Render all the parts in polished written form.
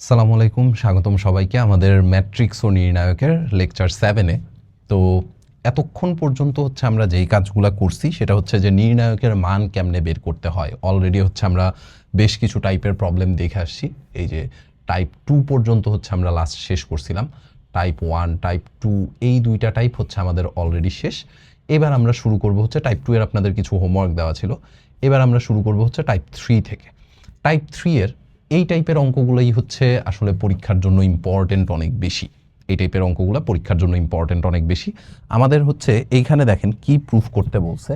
আসসালামু আলাইকুম, স্বাগতম সবাইকে আমাদের ম্যাট্রিক্স ও নির্ণায়কের লেকচার 7-এ। তো এতক্ষণ পর্যন্ত হচ্ছে আমরা যেই কাজগুলো করছি সেটা হচ্ছে যে নির্ণায়কের মান কেমনে বের করতে হয়। অলরেডি হচ্ছে আমরা বেশ কিছু টাইপের প্রবলেম দেখে আসছি। এই যে টাইপ 2 পর্যন্ত হচ্ছে আমরা লাস্ট শেষ করছিলাম। টাইপ 1, টাইপ 2 এই দুইটা টাইপ হচ্ছে আমাদের অলরেডি শেষ। এবার আমরা শুরু করব হচ্ছে টাইপ 2 এর আপনাদের কিছু হোমওয়ার্ক দেওয়া ছিল। এবার আমরা শুরু করব হচ্ছে টাইপ 3 থেকে। টাইপ 3 এর এই টাইপের অঙ্কগুলোই হচ্ছে আসলে পরীক্ষার জন্য ইম্পর্টেন্ট অনেক বেশি। এই টাইপের অঙ্কগুলো পরীক্ষার জন্য ইম্পর্টেন্ট অনেক বেশি। আমাদের হচ্ছে এইখানে দেখেন কি প্রুফ করতে বলছে।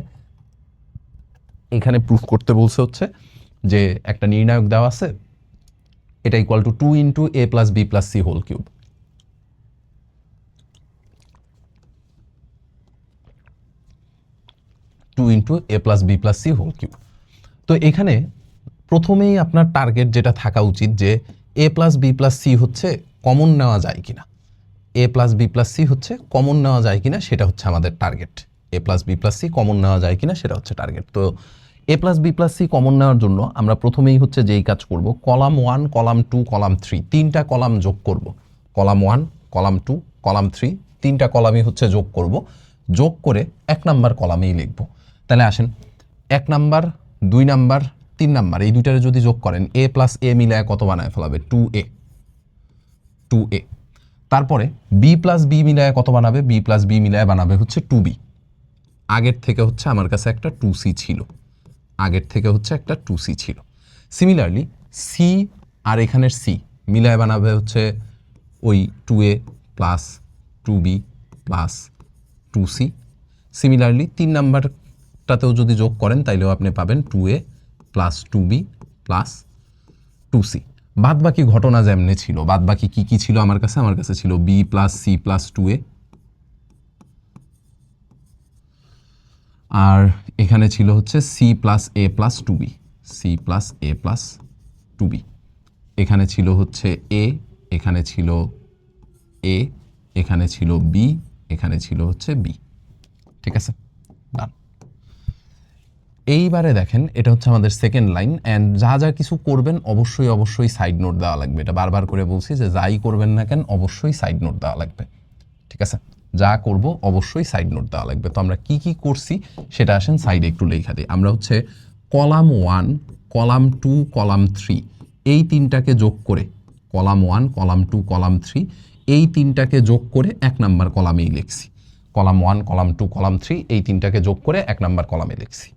এইখানে প্রুফ করতে বলছে হচ্ছে যে একটা নির্ণায়ক দেওয়া আছে, এটা equal to 2 into a plus B plus C whole cube. Two into a plus B plus C whole cube. তো এখানে প্রথমেই আপনার টার্গেট যেটা থাকা উচিত যে a plus B plus c হচ্ছে কমন নেওয়া যায় কিনা। A plus B plus c হচ্ছে কমন নেওয়া যায় কিনা সেটা হচ্ছে আমাদের target. A plus B plus C common নেওয়া যায় কিনা সেটা হচ্ছে টার্গেট। তো এ plus B plus C common নেওয়ার জন্য আমরা প্রথমেই হচ্ছে যেই কাজ করব, কলাম 1, কলাম 2, কলাম 3 তিনটা কলাম যোগ করব। কলাম 1, কলাম 2, কলাম 3 তিনটা কলামই হচ্ছে যোগ করব। যোগ করে 1 নাম্বার কলামেই লিখব। তাহলে আসেন 1 নাম্বার, 2 নাম্বার, 3 নাম্বার এই দুইটারে যদি যোগ করেন এ প্লাস এ মিলায় কত বানায় ফেলাবে? 2a। 2a। তারপরে বি প্লাস বি মিলায় কত বানাবে? বি প্লাস বি মিলায় বানাবে হচ্ছে 2b। আগের থেকে হচ্ছে আমার কাছে একটা 2c ছিল, আগের থেকে হচ্ছে একটা 2c ছিল। সিমিলারলি সি আর এখানের সি মিলায় বানাবে হচ্ছে ওই 2a plus 2b plus 2c। Similarly 3 নাম্বারটাতেও যদি যোগ করেন তাইলেও আপনি পাবেন 2a plus 2b plus 2c। বাদ বাকি ঘটনা যেমনি ছিল, বাদ বাকি কি কি ছিল আমার কাছে ছিল b plus C plus 2a, আর এখানে ছিল হচ্ছে C plus A plus 2b, C plus A plus 2b। এখানে ছিল হচ্ছে এ, এখানে ছিল এ, এখানে ছিল বি, এখানে ছিল হচ্ছে বি। ঠিক আছে, ডান। এইবারে দেখেন এটা হচ্ছে আমাদের সেকেন্ড লাইন। অ্যান্ড যা যা কিছু করবেন অবশ্যই সাইড নোট দেওয়া লাগবে। এটা বারবার করে বলছি যে যাই করবেন না কেন অবশ্যই সাইড নোট দেওয়া লাগবে। ঠিক আছে, যা করব অবশ্যই সাইড নোট দেওয়া লাগবে। তো আমরা কি কি করছি সেটা আসেন সাইডে একটু লেখা দিই। আমরা হচ্ছে কলাম 1, কলাম 2, কলাম 3 এই তিনটাকে যোগ করে, কলাম 1, কলাম 2, কলাম 3 এই তিনটাকে যোগ করে 1 নাম্বার কলামেই লিখছি। কলাম 1, কলাম 2, কলাম 3 এই তিনটাকে যোগ করে 1 নাম্বার কলামে লিখছি।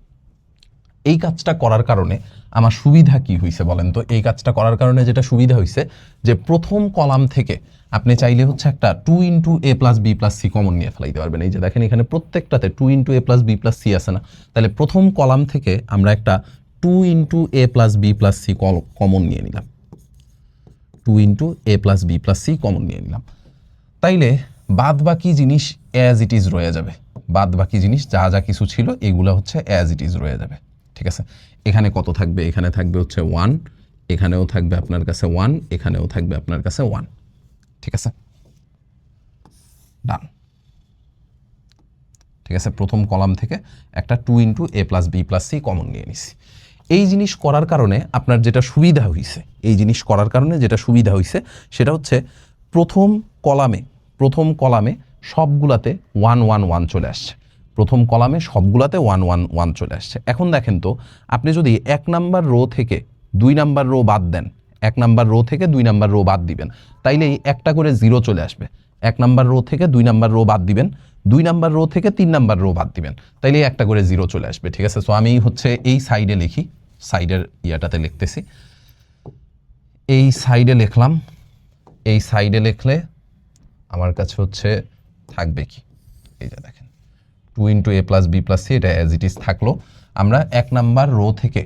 এই কাজটা করার কারণে আমার সুবিধা কি হয়েছে বলেন তো? এই কাজটা করার কারণে যেটা সুবিধা হয়েছে যে প্রথম কলাম থেকে আপনি চাইলে হচ্ছে একটা 2 into a plus B plus C common নিয়ে ফেলাইতে পারবেন। এই যে দেখেন এখানে প্রত্যেকটাতে 2 into a plus B plus C আছে না? তাহলে প্রথম কলাম থেকে আমরা একটা 2 into a plus B plus C common নিয়ে নিলাম। 2 into a plus B plus C common নিয়ে নিলাম। তাইলে বাদ বাকি জিনিস অ্যাজ ইট ইজ রয়ে যাবে। বাদ বাকি জিনিস যা যা কিছু ছিল এগুলো হচ্ছে অ্যাজ ইট ইজ রয়ে যাবে। ঠিক আছে, এখানে কত থাকবে? এখানে থাকবে হচ্ছে 1, এখানেও থাকবে আপনার কাছে 1, এখানেও থাকবে আপনার কাছে 1। ঠিক আছে, ডান। ঠিক আছে, প্রথম কলাম থেকে একটা 2 into a plus B plus C common নিয়ে নিছি। এই জিনিস করার কারণে আপনার যেটা সুবিধা হয়েছে, এই জিনিস করার কারণে যেটা সুবিধা হয়েছে সেটা হচ্ছে প্রথম কলামে সবগুলাতে 1 1 1 চলে আসছে। প্রথম কলামে সবগুলাতে 1 1 1 চলে আসছে। এখন দেখেন তো, আপনি যদি 1 নাম্বার রো থেকে 2 নাম্বার রো বাদ দেন, 1 নাম্বার রো থেকে 2 নাম্বার রো বাদ দিবেন, তাইলেই একটা করে 0 চলে আসবে। 1 নাম্বার রো থেকে 2 নাম্বার রো বাদ দিবেন, 2 নাম্বার রো থেকে 3 নাম্বার রো বাদ দিবেন, তাইলে একটা করে 0 চলে আসবে। ঠিক আছে, সো আমি হচ্ছে এই সাইডে লিখি, সাইডের ইয়াটাতে লিখতেছি। এই সাইডে লিখলাম। এই সাইডে লিখলে আমার কাছে হচ্ছে থাকবে কি? এই যে দেখেন 2 into a plus B plus C, এটা অ্যাজ ইট ইজ থাকলো। আমরা 1 নাম্বার রো থেকে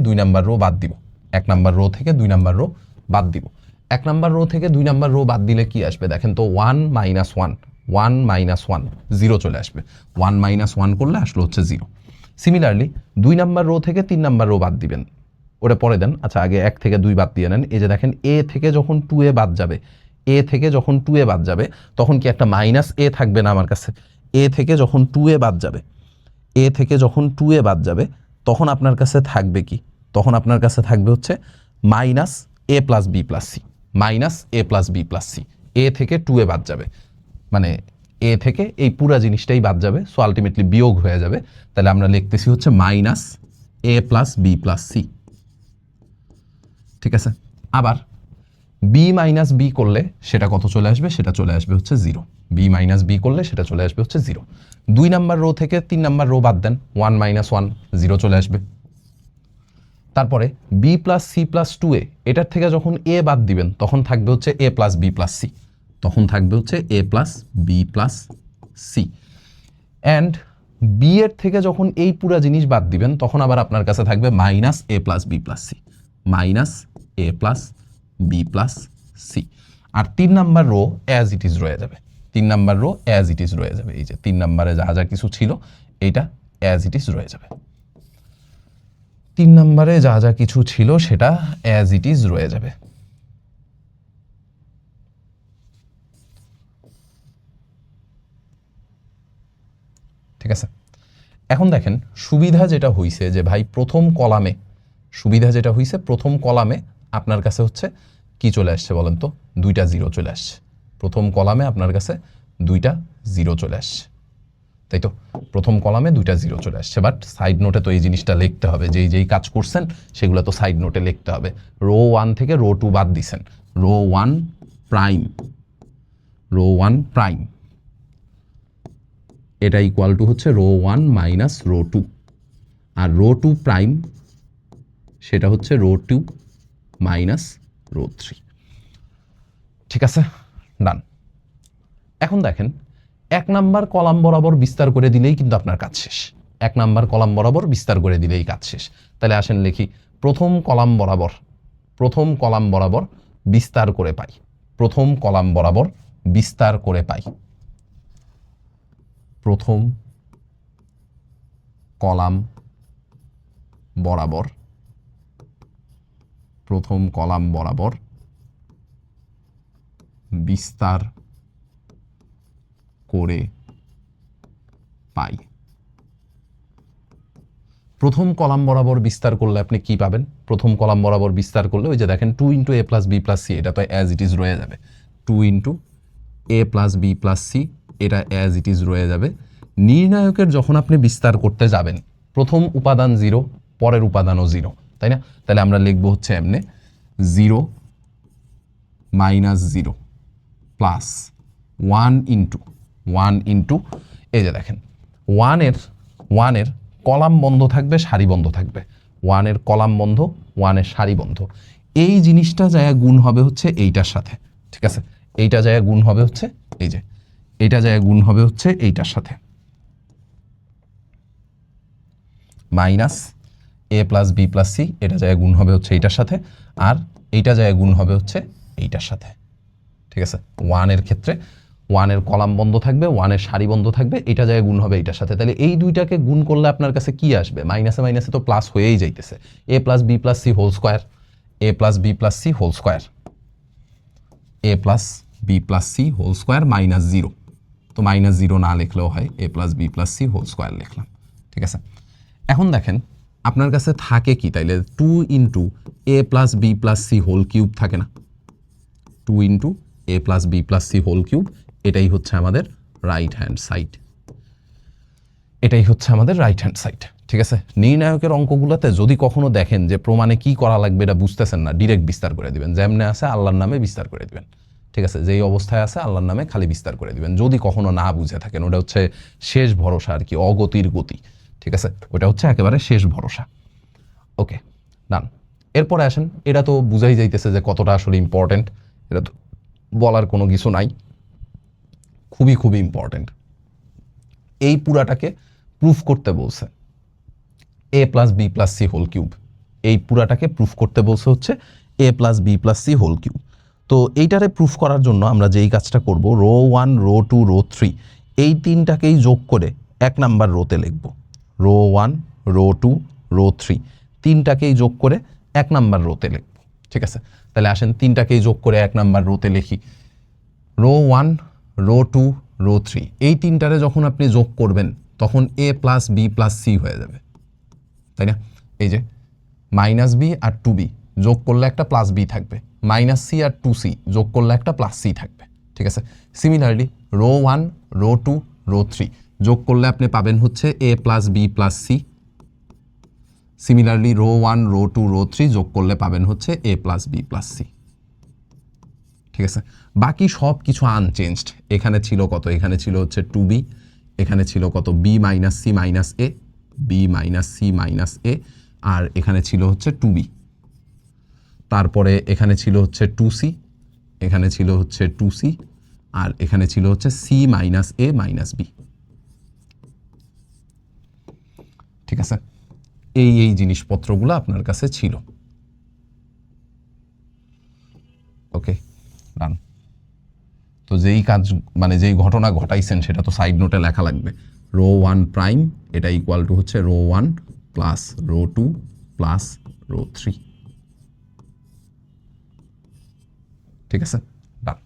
2 নাম্বার রো বাদ দিব। 1 নাম্বার রো থেকে 2 নাম্বার রো বাদ দিব। 1 নাম্বার রো থেকে 2 নাম্বার রো বাদ দিলে কি আসবে দেখেন তো? 1 মাইনাস 1, 1 মাইনাস 1, 0 চলে আসবে। 1 মাইনাস 1 করলে আসলো হচ্ছে 0। সিমিলারলি 2 নাম্বার রো থেকে 3 নাম্বার রো বাদ দিবেন, ওটা পরে দেন। আচ্ছা, আগে 1 থেকে 2 বাদ দিয়ে নেন। এই যে দেখেন এ থেকে যখন 2a বাদ যাবে, এ থেকে যখন 2a বাদ যাবে তখন কি একটা মাইনাস এ থাকবে না আমার কাছে? এ থেকে যখন 2a বাদ যাবে, এ থেকে যখন 2a বাদ যাবে তখন আপনার কাছে থাকবে কি? তখন আপনার কাছে থাকবে হচ্ছে minus A plus B plus C minus A plus B plus c, a থেকে 2a বাদ যাবে, মানে এ থেকে এই পুরা জিনিসটাই বাদ যাবে, সো আলটিমেটলি বিয়োগ হয়ে যাবে। তাহলে আমরা লিখতেছি হচ্ছে মাইনাস এ প্লাস বি প্লাস সি। ঠিক আছে, আবার বি মাইনাস বি করলে সেটা কত চলে আসবে, সেটা চলে আসবে হচ্ছে 0। বি মাইনাস বি করলে সেটা চলে আসবে হচ্ছে 0। 2 নাম্বার রো থেকে 3 নাম্বার রো বাদ দেন, 1 মাইনাস 1 0 চলে আসবে। তারপরে B plus C plus 2a, এটার থেকে যখন এ বাদ দিবেন তখন থাকবে হচ্ছে a plus B plus c, তখন থাকবে হচ্ছে a plus B plus c. And b এর থেকে যখন এই পুরা জিনিস বাদ দিবেন তখন আবার আপনার কাছে থাকবে মাইনাস এ plus B plus C, minus এ প্লাস বি প্লাস সি। আর 3 number row as it is রয়ে যাবে, 3 number row as it is রয়ে যাবে। এই যে 3 নাম্বারে যা যা কিছু ছিল এইটা অ্যাজ ইট ইজ রয়ে যাবে, 3 নাম্বারে যা যা কিছু ছিল সেটা অ্যাজ ইট ইজ রয়ে যাবে। ঠিক আছে, এখন দেখেন সুবিধা যেটা হইছে যে ভাই প্রথম কলামে, সুবিধা যেটা হইছে প্রথম কলামে আপনার কাছে হচ্ছে কি চলে আসছে বলেন তো, 2টা 0 চলে আসছে। প্রথম কলামে আপনার কাছে 2টা 0 চলে আসছে, তাই তো? প্রথম কলামে 2টা 0 চলে আসছে, বাট সাইড নোটে তো এই জিনিসটা লিখতে হবে, যেই কাজ করছেন সেগুলো তো সাইড নোটে লিখতে হবে। রো 1 থেকে রো 2 বাদ দিছেন, রো 1 প্রাইম, রো 1 প্রাইম এটা ইকুয়াল টু হচ্ছে রো 1 মাইনাস রো 2, আর রো 2 প্রাইম সেটা হচ্ছে রো 2 মাইনাস রো 3। ঠিক আছে, ডান। এখন দেখেন 1 নাম্বার কলাম বরাবর বিস্তার করে দিলেই কিন্তু আপনার কাজ শেষ, 1 নাম্বার কলাম বরাবর বিস্তার করে দিলেই কাজ শেষ। তাহলে আসেন লিখি, প্রথম কলাম বরাবর, প্রথম কলাম বরাবর বিস্তার করে পাই, প্রথম কলাম বরাবর বিস্তার করে পাই, প্রথম কলাম বরাবর, প্রথম কলাম বরাবর বিস্তার করে পাই। প্রথম কলাম বরাবর বিস্তার করলে আপনি কি পাবেন? প্রথম কলাম বরাবর বিস্তার করলে ওই যে দেখেন 2 into a plus B plus C, এটা তো অ্যাজ ইট ইজ রয়ে যাবে। 2 into a plus B plus C, এটা অ্যাজ ইট ইজ রয়ে যাবে। নির্ণায়কের যখন আপনি বিস্তার করতে যাবেন, প্রথম উপাদান 0, পরের উপাদানও 0, তাই না? তাহলে আমরা লিখবো হচ্ছে এমনি 0 মাইনাস 0 প্লাস 1 ইন্টু এই যে দেখেন 1 এর কলাম বন্ধ থাকবে, সারি বন্ধ থাকবে, 1 এর কলাম বন্ধ, 1 এর সারি বন্ধ। এই জিনিসটা যায় গুণ হবে হচ্ছে এইটার সাথে। ঠিক আছে, এইটা যায় গুণ হবে হচ্ছে এই যে, এইটা যায় গুণ হবে হচ্ছে এইটার সাথে, মাইনাস এ প্লাস বি প্লাস সি, এটা যায় গুণ হবে হচ্ছে এইটার সাথে, আর এইটা যায় গুণ হবে হচ্ছে এইটার সাথে। ঠিক আছে, 1 এর ক্ষেত্রে 1 এর কলাম বন্ধ থাকবে, 1 এর সারি বন্ধ থাকবে, এটা যায় গুণ হবে এইটার সাথে। তাহলে এই দুইটাকে গুণ করলে আপনার কাছে কি আসবে? মাইনাসে মাইনাসে তো প্লাস হয়েই যাইতেছে, a plus B plus C whole square, a plus B plus C whole square, a plus B plus C whole square minus 0, তো মাইনাস 0 না লিখলেও হয়, a plus B plus C whole square লিখলাম। ঠিক আছে, এখন দেখেন আপনার কাছে থাকে কি তাইলে 2 into a plus B plus C whole cube থাকে না, 2 into a plus B plus C whole cube, এটাই হচ্ছে আমাদের রাইট হ্যান্ড সাইড, এটাই হচ্ছে আমাদের রাইট হ্যান্ড সাইড। ঠিক আছে, নির্ণায়কের অঙ্কগুলোতে যদি কখনো দেখেন যে প্রমাণে কি করা লাগবে এটা বুঝতেছেন না, ডিরেক্ট বিস্তার করে দিবেন, যেমনে আছে আল্লাহর নামে বিস্তার করে দিবেন। ঠিক আছে, যেই অবস্থায় আছে আল্লাহর নামে খালি বিস্তার করে দিবেন, যদি কখনো না বুঝে থাকেন। ওটা হচ্ছে শেষ ভরসা আর কি, অগতির গতি। ঠিক আছে, ওটা হচ্ছে একেবারে শেষ ভরসা। ওকে, ডান। এরপরে আসেন, এটা তো বুঝাই যাইতেছে যে কতটা আসলে ইম্পর্টেন্ট, এটা তো বলার কোনো কিছু নাই, খুবই খুবই ইম্পর্টেন্ট। এই পুরাটাকে প্রুফ করতে বলছে a plus B plus C whole cube, এই পুরাটাকে প্রুফ করতে বলছে হচ্ছে a plus B plus C whole cube. তো এইটারে প্রুফ করার জন্য আমরা যেই কাজটা করব, রো 1 রো 2 রো 3 এই তিনটাকেই যোগ করে 1 নাম্বার রোতে লিখব, রো 1 রো 2 রো 3 তিনটাকেই যোগ করে 1 নাম্বার রোতে লিখব। ঠিক আছে, তাহলে আসেন তিনটাকেই যোগ করে 1 নাম্বার রোতে লিখি। রো 1 রো 2 রো 3 এই তিনটারে যখন আপনি যোগ করবেন তখন এ প্লাস বি প্লাস সি হয়ে যাবে, তাই না? এই যে মাইনাস বি আর 2b যোগ করলে একটা প্লাস বি থাকবে, মাইনাস সি আর 2c যোগ করলে একটা প্লাস সি থাকবে। ঠিক আছে, সিমিলারলি রো 1 রো 2 রো 3 যোগ করলে আপনি পাবেন হচ্ছে a plus B plus C. Similarly row 1 row 2 row 3 যোগ করলে পাবেন হচ্ছে a plus B plus C. ঠিক আছে, বাকি সব কিছু আনচেঞ্জড। এখানে ছিল কত, এখানে ছিল হচ্ছে 2b, এখানে ছিল কত b মাইনাস সি মাইনাস এ, b মাইনাস সি মাইনাস এ, আর এখানে ছিল হচ্ছে 2b। তারপরে এখানে ছিল হচ্ছে 2c, এখানে ছিল হচ্ছে 2c, আর এখানে ছিল হচ্ছে c মাইনাস এ মাইনাস বি। ঠিক আছে, এই জিনিসপত্রগুলো আপনার কাছে ছিল। ওকে, ডান। তো যেই কাজ মানে যেই ঘটনা ঘটাইছেন সেটা তো সাইড নোটে লেখা লাগবে। রো 1 প্রাইম এটা ইকুয়াল টু হচ্ছে row 1 plus row 2 plus row 3। ঠিক আছে, ডান।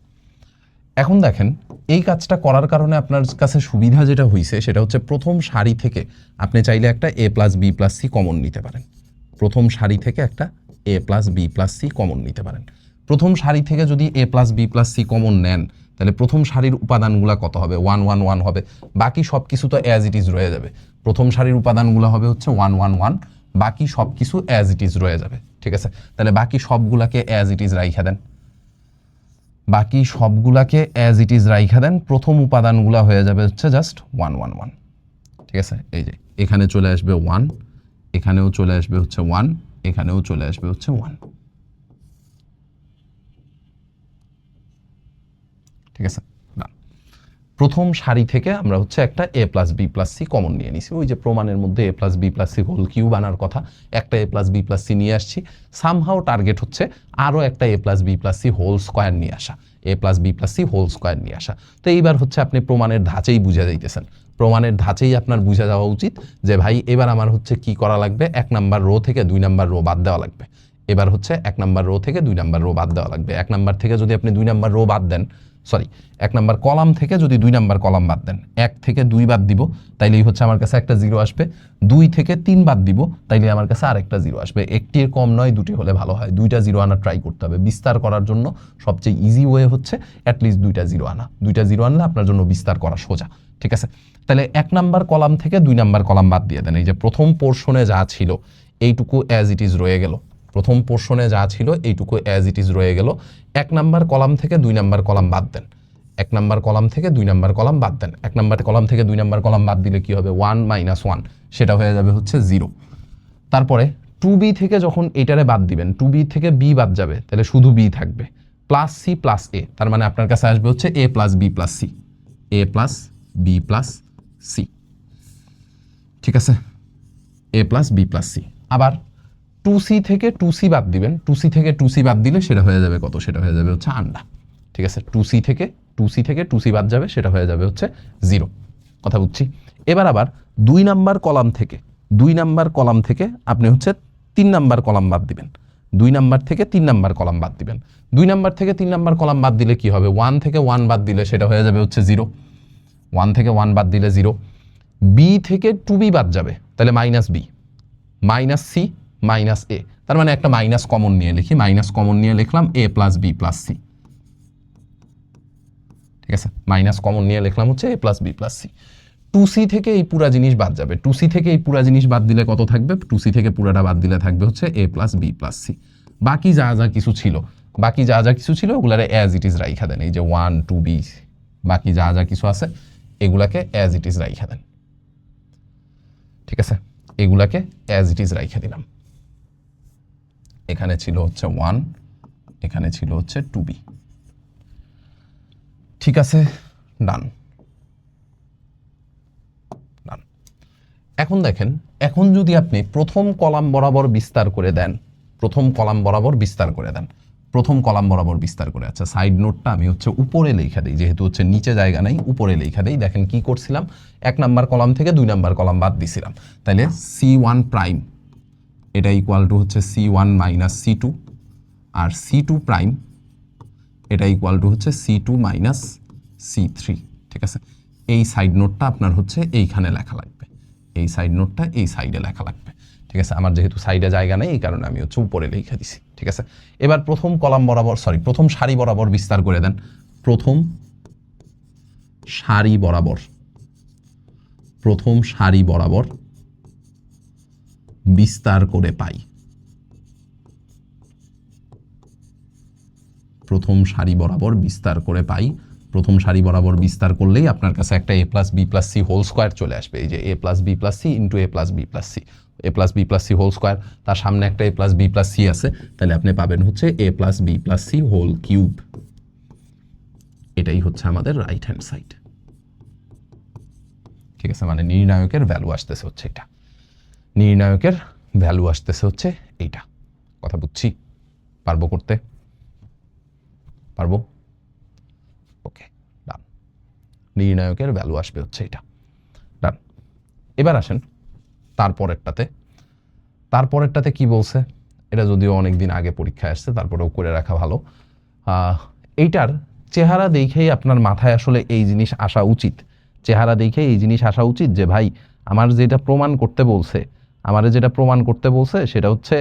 এখন দেখেন এই কাজটা করার কারণে আপনার কাছে সুবিধা যেটা হয়েছে সেটা হচ্ছে প্রথম সারি থেকে আপনি চাইলে একটা a plus B plus C common নিতে পারেন। প্রথম সারি থেকে একটা a plus B plus C common নিতে পারেন। প্রথম সারি থেকে যদি a plus B plus C common নেন তাহলে প্রথম সারির উপাদানগুলো কত হবে, 1 1 1 হবে। বাকি সব কিছু তো অ্যাজ ইট ইজ রয়ে যাবে। প্রথম সারির উপাদানগুলো হবে হচ্ছে 1 1 1, বাকি সব কিছু অ্যাজ ইট ইজ রয়ে যাবে। ঠিক আছে, তাহলে বাকি সবগুলাকে অ্যাজ ইট ইজ রাইখা দেন, বাকি সবগুলাকে অ্যাজ ইট ইজ রাইখা দেন। প্রথম উপাদানগুলো হয়ে যাবে হচ্ছে জাস্ট 1 1 1। ঠিক আছে, এই যে এখানে চলে আসবে 1, এখানেও চলে আসবে হচ্ছে 1, এখানেও চলে আসবে হচ্ছে 1। ঠিক আছে, না প্রথম সারি থেকে আমরা হচ্ছে একটা a plus B plus C common নিয়ে নিছি। ওই যে প্রমাণের মধ্যে a plus B plus C whole cube আনার কথা, একটা a plus B plus C নিয়ে আসছি। সামহাও টার্গেট হচ্ছে আরও একটা a plus B plus C whole square নিয়ে আসা, a plus B plus C whole square নিয়ে আসা। তো এইবার হচ্ছে আপনি প্রমাণের ধাঁচেই বুঝে যাইতেছেন, প্রমাণের ধাঁচেই আপনার বুঝে যাওয়া উচিত যে ভাই এবার আমার হচ্ছে কি করা লাগবে, 1 নাম্বার রো থেকে 2 নাম্বার রো বাদ দেওয়া লাগবে। এবার হচ্ছে 1 নাম্বার রো থেকে 2 নাম্বার রো বাদ দেওয়া লাগবে। 1 নাম্বার থেকে যদি আপনি 2 নাম্বার রো বাদ দেন, সরি 1 নাম্বার কলাম থেকে যদি 2 নাম্বার কলাম বাদ দেন, 1 থেকে 2 বাদ দিব তাইলেই হচ্ছে আমার কাছে একটা জিরো আসবে। 2 থেকে 3 বাদ দিব তাইলে আমার কাছে আরেকটা জিরো আসবে। একটির কম নয়, দুটি হলে ভালো হয়। 2টা জিরো আনা ট্রাই করতে হবে। বিস্তার করার জন্য সবচেয়ে ইজি ওয়ে হচ্ছে অ্যাটলিস্ট 2টা জিরো আনা। 2টা জিরো আনলে আপনার জন্য বিস্তার করা সোজা। ঠিক আছে, তাহলে 1 নাম্বার কলাম থেকে 2 নাম্বার কলাম বাদ দিয়ে দেন। এই যে প্রথম পোর্শনে যা ছিল এইটুকু অ্যাজ ইট ইজ রয়ে গেল। প্রথম পোর্শনে যা ছিল এইটুকু অ্যাজ ইট ইজ রয়ে গেল। 1 নাম্বার কলাম থেকে 2 নাম্বার কলাম বাদ দেন। 1 নাম্বার কলাম থেকে 2 নাম্বার কলাম বাদ দেন। 1 নাম্বার কলাম থেকে 2 নাম্বার কলাম বাদ দিলে কি হবে, 1 মাইনাস 1, সেটা হয়ে যাবে হচ্ছে 0। তারপরে 2b থেকে যখন এটারে বাদ দিবেন, 2b থেকে b বাদ যাবে, তাহলে শুধু b থাকবে, প্লাস সি প্লাস এ। তার মানে আপনার কাছে আসবে হচ্ছে a plus B plus C, a plus B plus C. ঠিক আছে, a plus B plus C. আবার 2c থেকে 2c বাদ দিবেন, 2c থেকে 2c বাদ দিলে সেটা হয়ে যাবে কত, সেটা হয়ে যাবে হচ্ছে আন্ডা। ঠিক আছে, 2c থেকে 2c বাদ যাবে, সেটা হয়ে যাবে হচ্ছে 0। কথা বুঝছি। এবার আবার 2 নাম্বার কলাম থেকে 2 নাম্বার কলাম থেকে আপনি হচ্ছে 3 নাম্বার কলাম বাদ দিবেন। 2 নাম্বার থেকে 3 নাম্বার কলাম বাদ দিবেন। 2 নাম্বার থেকে 3 নাম্বার কলাম বাদ দিলে কি হবে, 1 থেকে 1 বাদ দিলে সেটা হয়ে যাবে হচ্ছে 0। 1 থেকে 1 বাদ দিলে 0। b থেকে 2b বাদ যাবে, তাহলে minus b, minus c minus a. তার মানে একটা মাইনাস কমন নিয়ে লিখি, মাইনাস কমন নিয়ে লিখলাম a plus B plus C. ঠিক আছে, মাইনাস কমন নিয়ে লিখলাম হচ্ছে a plus B plus C. 2c থেকে এই পুরা জিনিস বাদ যাবে, 2c থেকে এই পুরা জিনিস বাদ দিলে কত থাকবে, 2c থেকে পুরাটা বাদ দিলে থাকবে হচ্ছে a plus B plus C. বাকি যা যা কিছু ছিল, বাকি যা যা কিছু ছিল ওগুলারে অ্যাজ ইট ইজ রাইখা দেন। এই যে 1 2b বাকি যা যা কিছু আছে এগুলাকে অ্যাজ ইট ইজ রাইখা দেন। ঠিক আছে, এগুলাকে অ্যাজ ইট ইজ রাইখা দিলাম। এখানে ছিল হচ্ছে 1, এখানে ছিল হচ্ছে 2b। ঠিক আছে, ডান ডান। এখন দেখেন, এখন যদি আপনি প্রথম কলাম বরাবর বিস্তার করে দেন, প্রথম কলাম বরাবর বিস্তার করে দেন, প্রথম কলাম বরাবর বিস্তার করে, আচ্ছা সাইড নোটটা আমি হচ্ছে উপরে লেখা দিই, যেহেতু হচ্ছে নিচে জায়গা নেই উপরে লেখা দিই। দেখেন কি করছিলাম, 1 নাম্বার কলাম থেকে 2 নাম্বার কলাম বাদ দিছিলাম, তাহলে c1 প্রাইম এটা ইকুয়াল টু হচ্ছে c1 মাইনাস c2, আর c2 প্রাইম এটা ইকুয়াল টু হচ্ছে c2 মাইনাস c3। ঠিক আছে, এই সাইড নোটটা আপনার হচ্ছে এইখানে লেখা লাগবে, এই সাইড নোটটা এই সাইডে লেখা লাগবে। ঠিক আছে, আমার যেহেতু সাইডে জায়গা নেই এই কারণে আমি হচ্ছে উপরে লিখে দিছি। ঠিক আছে, এবার প্রথম কলাম বরাবর প্রথম সারি বরাবর বিস্তার করে দেন। প্রথম সারি বরাবর বিস্তার করে পাই। প্রথম সারি বরাবর বিস্তার করে পাই। প্রথম সারি বরাবর বিস্তার করলেই আপনার কাছে একটা a plus B plus C whole square চলে আসবে। এই যে a plus B plus C into a plus B plus C, a plus B plus C whole square, তার সামনে একটা a plus B plus C আছে, তাহলে আপনি পাবেন হচ্ছে a plus B plus C whole cube. এটাই হচ্ছে আমাদের রাইট হ্যান্ড সাইড। ঠিক আছে, মানে নির্ণায়কের ভ্যালু আসতেছে হচ্ছে এটা, নির্ণায়কের ভ্যালু আসতেছে হচ্ছে এইটা। কথা বুঝছি? পারবো করতে? পারবো? ওকে, ডান। নির্ণায়কের ভ্যালু আসবে হচ্ছে এটা, ডান। এবার আসেন তারপরেরটাতে কি বলছে, এটা যদিও অনেকদিন আগে পরীক্ষায় আসছে, তারপরেও করে রাখা ভালো। এইটার চেহারা দেখেই আপনার মাথায় আসলে এই জিনিস আসা উচিত, চেহারা দেখে এই জিনিস আসা উচিত যে ভাই আমার যেটা প্রমাণ করতে বলছে সেটা হচ্ছে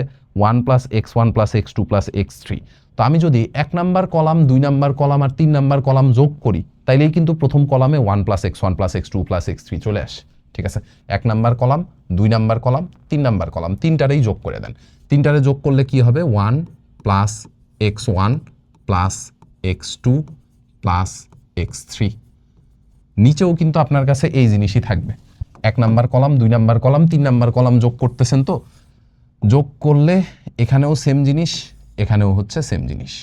1 plus x1 plus x2 plus x3। তো আমি যদি 1 নাম্বার কলাম, 2 নাম্বার কলাম আর 3 নাম্বার কলাম যোগ করি, তাইলেই কিন্তু প্রথম কলামে 1 plus x1 plus x2 plus x3 চলে আসে। ঠিক আছে, 1 number column, 2 number column, 3 number column, তিনটারেই যোগ করে দেন। তিনটারে যোগ করলে কি হবে? 1 plus x1 plus x2 plus x3। নিচেও কিন্তু আপনার কাছে এই জিনিসই থাকবে। 1 number column, 2 number column, 3 number column যোগ করতেছেন, তো যোগ করলে এখানেও সেম জিনিস, এখানেও হচ্ছে সেম জিনিস।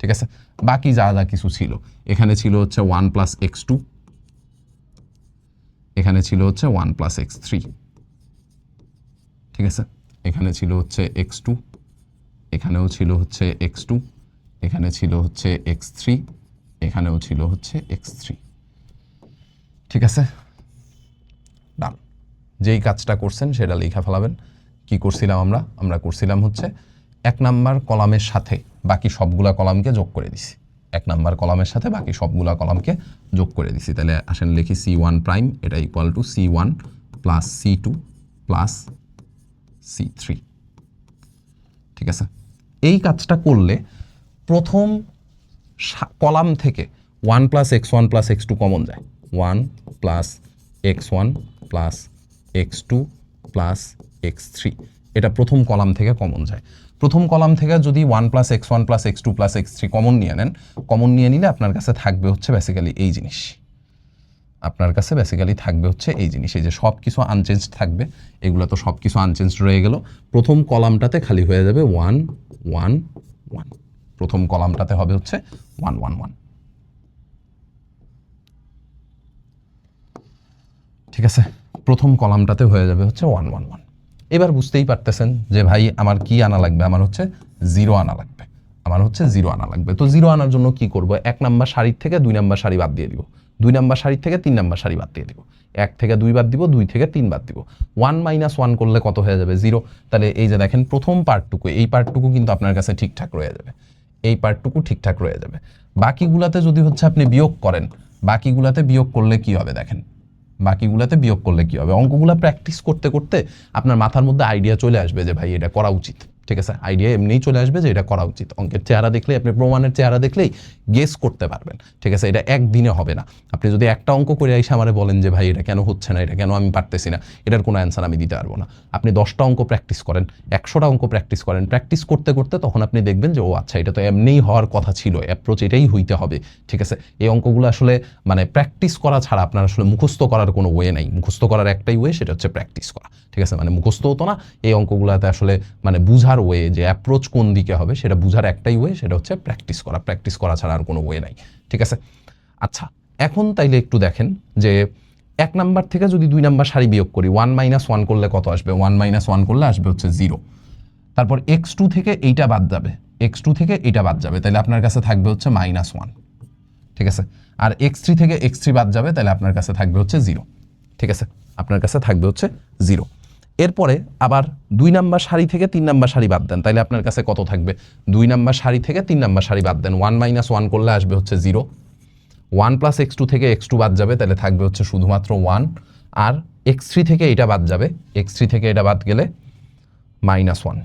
ঠিক আছে, বাকি যা যা কিছু ছিল, এখানে ছিল হচ্ছে 1 প্লাস x2, এখানে ছিল হচ্ছে 1 প্লাস x3। ঠিক আছে, এখানে ছিল হচ্ছে x2, এখানেও ছিল হচ্ছে x2, এখানে ছিল হচ্ছে x3, এখানেও ছিল হচ্ছে x3। ঠিক আছে, ডান। যেই কাজটা করছেন সেটা লেখা ফেলাবেন। কি করছিলাম আমরা করছিলাম হচ্ছে 1 নাম্বার কলামের সাথে বাকি সবগুলা কলামকে যোগ করে দিছি। 1 নাম্বার কলামের সাথে বাকি সবগুলা কলামকে যোগ করে দিছি। তাহলে আসেন লিখি C1 প্রাইম, এটা equal two C1 plus C2 plus C3। ঠিক আছে, এই কাজটা করলে প্রথম কলাম থেকে 1 plus x1 plus x2 common যায়। 1 plus x1 plus x2 plus x3, এটা প্রথম কলাম থেকে কমন যায়। প্রথম কলাম থেকে যদি 1 plus x1 plus x2 plus x3 common নিয়ে নেন, কমন নিয়ে নিলে আপনার কাছে থাকবে হচ্ছে বেসিক্যালি এই জিনিস, আপনার কাছে বেসিক্যালি থাকবে হচ্ছে এই জিনিস। এই যে সব কিছু আনচেঞ্জড থাকবে, এগুলো তো সব কিছু আনচেঞ্জড রয়ে গেল। প্রথম কলামটাতে খালি হয়ে যাবে 1 1 1, প্রথম কলামটাতে হবে হচ্ছে 1 1 1। ঠিক আছে, প্রথম কলামটাতে হয়ে যাবে হচ্ছে 1 1 1। এবার বুঝতেই পারতেছেন যে ভাই আমার কি আনা লাগবে, আমার হচ্ছে 0 আনা লাগবে, তো 0 আনার জন্য কি করব? 1 নাম্বার সারির থেকে 2 নাম্বার সারি বাদ দিয়ে দিব, 2 নাম্বার সারির থেকে 3 নাম্বার সারি বাদ দিয়ে দিব, 1 থেকে 2 বাদ দিব, 2 থেকে 3 বাদ দিব। 1 মাইনাস 1 করলে কত হয়ে যাবে? 0। তাহলে এই যে দেখেন প্রথম পার্টটুকু, এই পার্টটুকু কিন্তু আপনার কাছে ঠিকঠাক রয়ে যাবে, এই পার্টটুকু ঠিকঠাক রয়ে যাবে। বাকিগুলাতে যদি হচ্ছে আপনি বিয়োগ করেন, বাকিগুলাতে বিয়োগ করলে কি হবে দেখেন, বাকিগুলাতে বিয়োগ করলে কি হবে? অঙ্কগুলা প্র্যাকটিস করতে করতে আপনার মাথার মধ্যে আইডিয়া চলে আসবে যে ভাই এটা করা উচিত। ঠিক আছে, আইডিয়া এমনিই চলে আসবে যে এটা করা উচিত। অঙ্কের চেহারা দেখলেই, আপনি প্রমাণের চেহারা দেখলেই গেস করতে পারবেন। ঠিক আছে, এটা একদিনে হবে না। আপনি যদি একটা অঙ্ক করে এসে আমারে বলেন যে ভাই এটা কেন হচ্ছে না, এটা কেন আমি পারতেছি না, এটার কোনো অ্যান্সার আমি দিতে পারবো না। আপনি 10টা অঙ্ক প্র্যাকটিস করেন, 100টা অঙ্ক প্র্যাকটিস করেন, প্র্যাকটিস করতে করতে তখন আপনি দেখবেন যে ও আচ্ছা এটা তো এমনিই হওয়ার কথা ছিল, অ্যাপ্রোচ এটাই হইতে হবে। ঠিক আছে, এই অঙ্কগুলো আসলে মানে প্র্যাকটিস করা ছাড়া আপনার আসলে মুখস্থ করার কোনো ওয়ে নাই। মুখস্থ করার একটাই ওয়ে, সেটা হচ্ছে প্র্যাকটিস করা। ঠিক আছে, মানে মুখস্থ হতো না, এই অঙ্কগুলোতে আসলে মানে বুঝার ওয়ে, যে অ্যাপ্রোচ কোন দিকে হবে সেটা বুঝার একটাই ওয়ে, সেটা হচ্ছে প্র্যাকটিস করা। প্র্যাকটিস করা ছাড়া আর কোনো ওয়ে নাই। ঠিক আছে, আচ্ছা এখন তাইলে একটু দেখেন যে 1 নাম্বার থেকে যদি 2 নাম্বার সারি বিয়োগ করি, 1 মাইনাস 1 করলে কত আসবে? 1 মাইনাস 1 করলে আসবে হচ্ছে 0। তারপর x2 থেকে এইটা বাদ যাবে, x2 থেকে এইটা বাদ যাবে, তাহলে আপনার কাছে থাকবে হচ্ছে -1। ঠিক আছে, আর x3 থেকে x3 বাদ যাবে, তাহলে আপনার কাছে থাকবে হচ্ছে 0। ঠিক আছে, আপনার কাছে থাকবে হচ্ছে 0। এরপরে আবার 2 নাম্বার সারি থেকে 3 নাম্বার সারি বাদ দেন, তাহলে আপনার কাছে কত থাকবে? 2 নাম্বার সারি থেকে 3 নাম্বার সারি বাদ দেন, 1 মাইনাস 1 করলে আসবে হচ্ছে 0। 1 প্লাস x2 থেকে x2 বাদ যাবে, তাহলে থাকবে হচ্ছে শুধুমাত্র 1। আর x3 থেকে এটা বাদ যাবে, x3 থেকে এটা বাদ গেলে -1,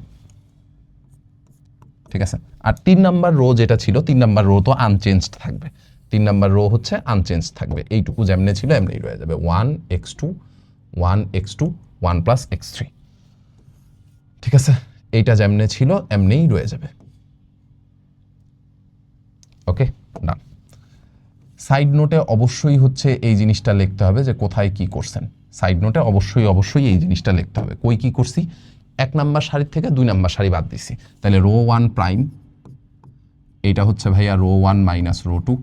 ঠিক আছে। আর 3 নাম্বার রো যেটা ছিল, 3 নাম্বার রো তো আনচেঞ্জড থাকবে, 3 নাম্বার রো হচ্ছে আনচেঞ্জড থাকবে, এইটুকু যেমনি ছিল এমনিই রয়ে যাবে, 1x2 1x2 1 প্লাস x3, ঠিক আছে। এইটা যেমনি ছিল এমনিই রয়ে যাবে। ওকে, ডান। সাইড নোটে অবশ্যই হচ্ছে এই জিনিসটা লিখতে হবে যে কোথায় কি করছেন। সাইড নোটে অবশ্যই এই জিনিসটা লিখতে হবে, কই কি করছি। 1 নাম্বার সারির থেকে 2 নাম্বার সারি বাদ দিছি, তাহলে রো 1 প্রাইম, এইটা হচ্ছে ভাইয়া রো 1 মাইনাস রো 2,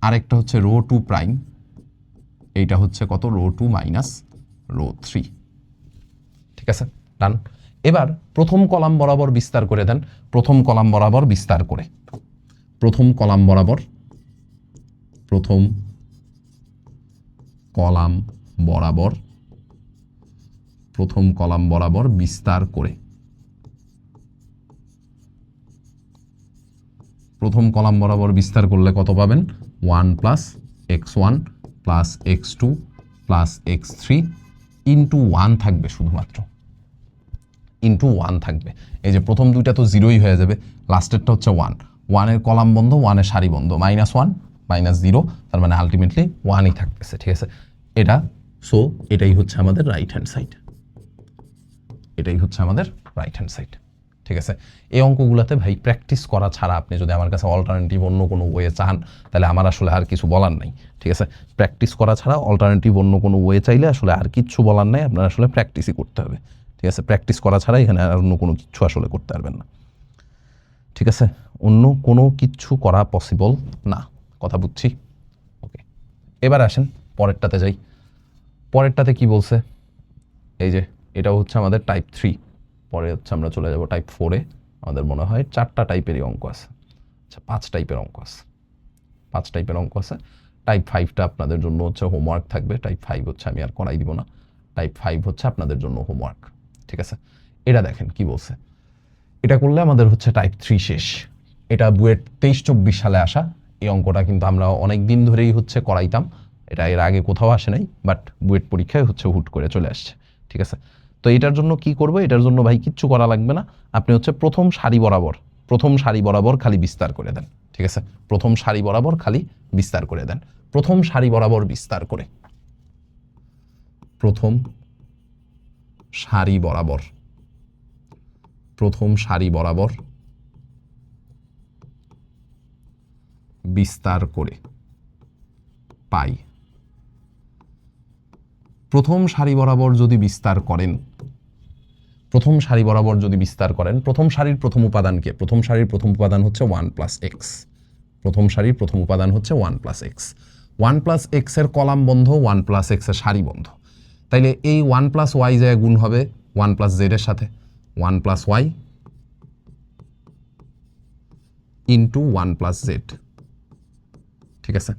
আরেকটা হচ্ছে রো 2 প্রাইম, এইটা হচ্ছে কত, রো 2 মাইনাস রো 3, ঠিক আছে, ডান। এবার প্রথম কলাম বরাবর বিস্তার করে দেন, প্রথম কলাম বরাবর বিস্তার করে, প্রথম কলাম বরাবর, প্রথম কলাম বরাবর, প্রথম কলাম বরাবর বিস্তার করে, প্রথম কলাম বরাবর বিস্তার করলে কত পাবেন, 1 plus x1 plus x2 plus x3 into 1 থাকবে, শুধুমাত্র ইন্টু 1 থাকবে। এই যে প্রথম দুইটা তো জিরোই হয়ে যাবে, লাস্টেরটা হচ্ছে 1, 1-এর কলাম বন্ধ, 1-এর সারি বন্ধ, -1 -0, তার মানে আলটিমেটলি 1ই থাকতেছে, ঠিক আছে। এটা সো এটাই হচ্ছে আমাদের রাইট হ্যান্ড সাইড, এটাই হচ্ছে আমাদের রাইট হ্যান্ড সাইড, ঠিক আছে। এই অঙ্কগুলোতে ভাই প্র্যাকটিস করা ছাড়া আপনি যদি আমার কাছে অল্টারনেটিভ অন্য কোনো ওয়ে চান, তাহলে আমার আসলে আর কিছু বলার নাই, ঠিক আছে। প্র্যাকটিস করা ছাড়া অল্টারনেটিভ অন্য কোনো ওয়ে চাইলে আসলে আর কিচ্ছু বলার নাই, আপনার আসলে প্র্যাকটিসই করতে হবে, ঠিক আছে। প্র্যাকটিস করা ছাড়া এখানে আর অন্য কোনো কিচ্ছু আসলে করতে পারবেন না, ঠিক আছে। অন্য কোনো কিচ্ছু করা পসিবল না, কথা বুঝছি। ওকে, এবার আসেন পরেরটাতে যাই। পরেরটাতে কি বলছে, এই যে এটাও হচ্ছে আমাদের টাইপ 3, পরে হচ্ছে আমরা চলে যাব টাইপ 4-এ। আমাদের মনে হয় 4টা টাইপেরই অঙ্ক আছে, আচ্ছা 5 টাইপের অঙ্ক আছে, 5 টাইপের অঙ্ক আছে। টাইপ 5টা আপনাদের জন্য হচ্ছে হোমওয়ার্ক থাকবে, টাইপ 5 হচ্ছে আমি আর করাই দিব না, টাইপ 5 হচ্ছে আপনাদের জন্য হোমওয়ার্ক, ঠিক আছে। এটা দেখেন কি বলছে, এটা করলে আমাদের হচ্ছে টাইপ 3 শেষ। এটা বুয়েট 23-24 সালে আসা, এই অঙ্কটা কিন্তু আমরা অনেক দিন ধরেই হচ্ছে করাইতাম, এটা এর আগে কোথাও আসে নাই, বাট বুয়েট পরীক্ষায় হচ্ছে হুট করে চলে আসছে, ঠিক আছে। তো এটার জন্য কি করব, এটার জন্য ভাই কিচ্ছু করা লাগবে না, আপনি হচ্ছে প্রথম সারি বরাবর খালি বিস্তার করে দেন, ঠিক আছে। প্রথম সারি বরাবর খালি বিস্তার করে দেন, প্রথম সারি বরাবর বিস্তার করে, প্রথম সারি বরাবর, প্রথম সারি বরাবর বিস্তার করে পাই। প্রথম সারি বরাবর যদি বিস্তার করেন, প্রথম সারি বরাবর যদি বিস্তার করেন, প্রথম সারির প্রথম উপাদানকে, প্রথম সারির প্রথম উপাদান হচ্ছে 1 প্লাস এক্স, প্রথম সারির প্রথম উপাদান হচ্ছে 1 প্লাস এক্স, 1 প্লাস এক্সের কলাম বন্ধ, 1 প্লাস এক্সের সারি বন্ধ, তাইলে এই 1 প্লাস ওয়াই যায় গুণ হবে 1 প্লাস জেডের সাথে, 1 plus Y into 1 plus Z, ঠিক আছে।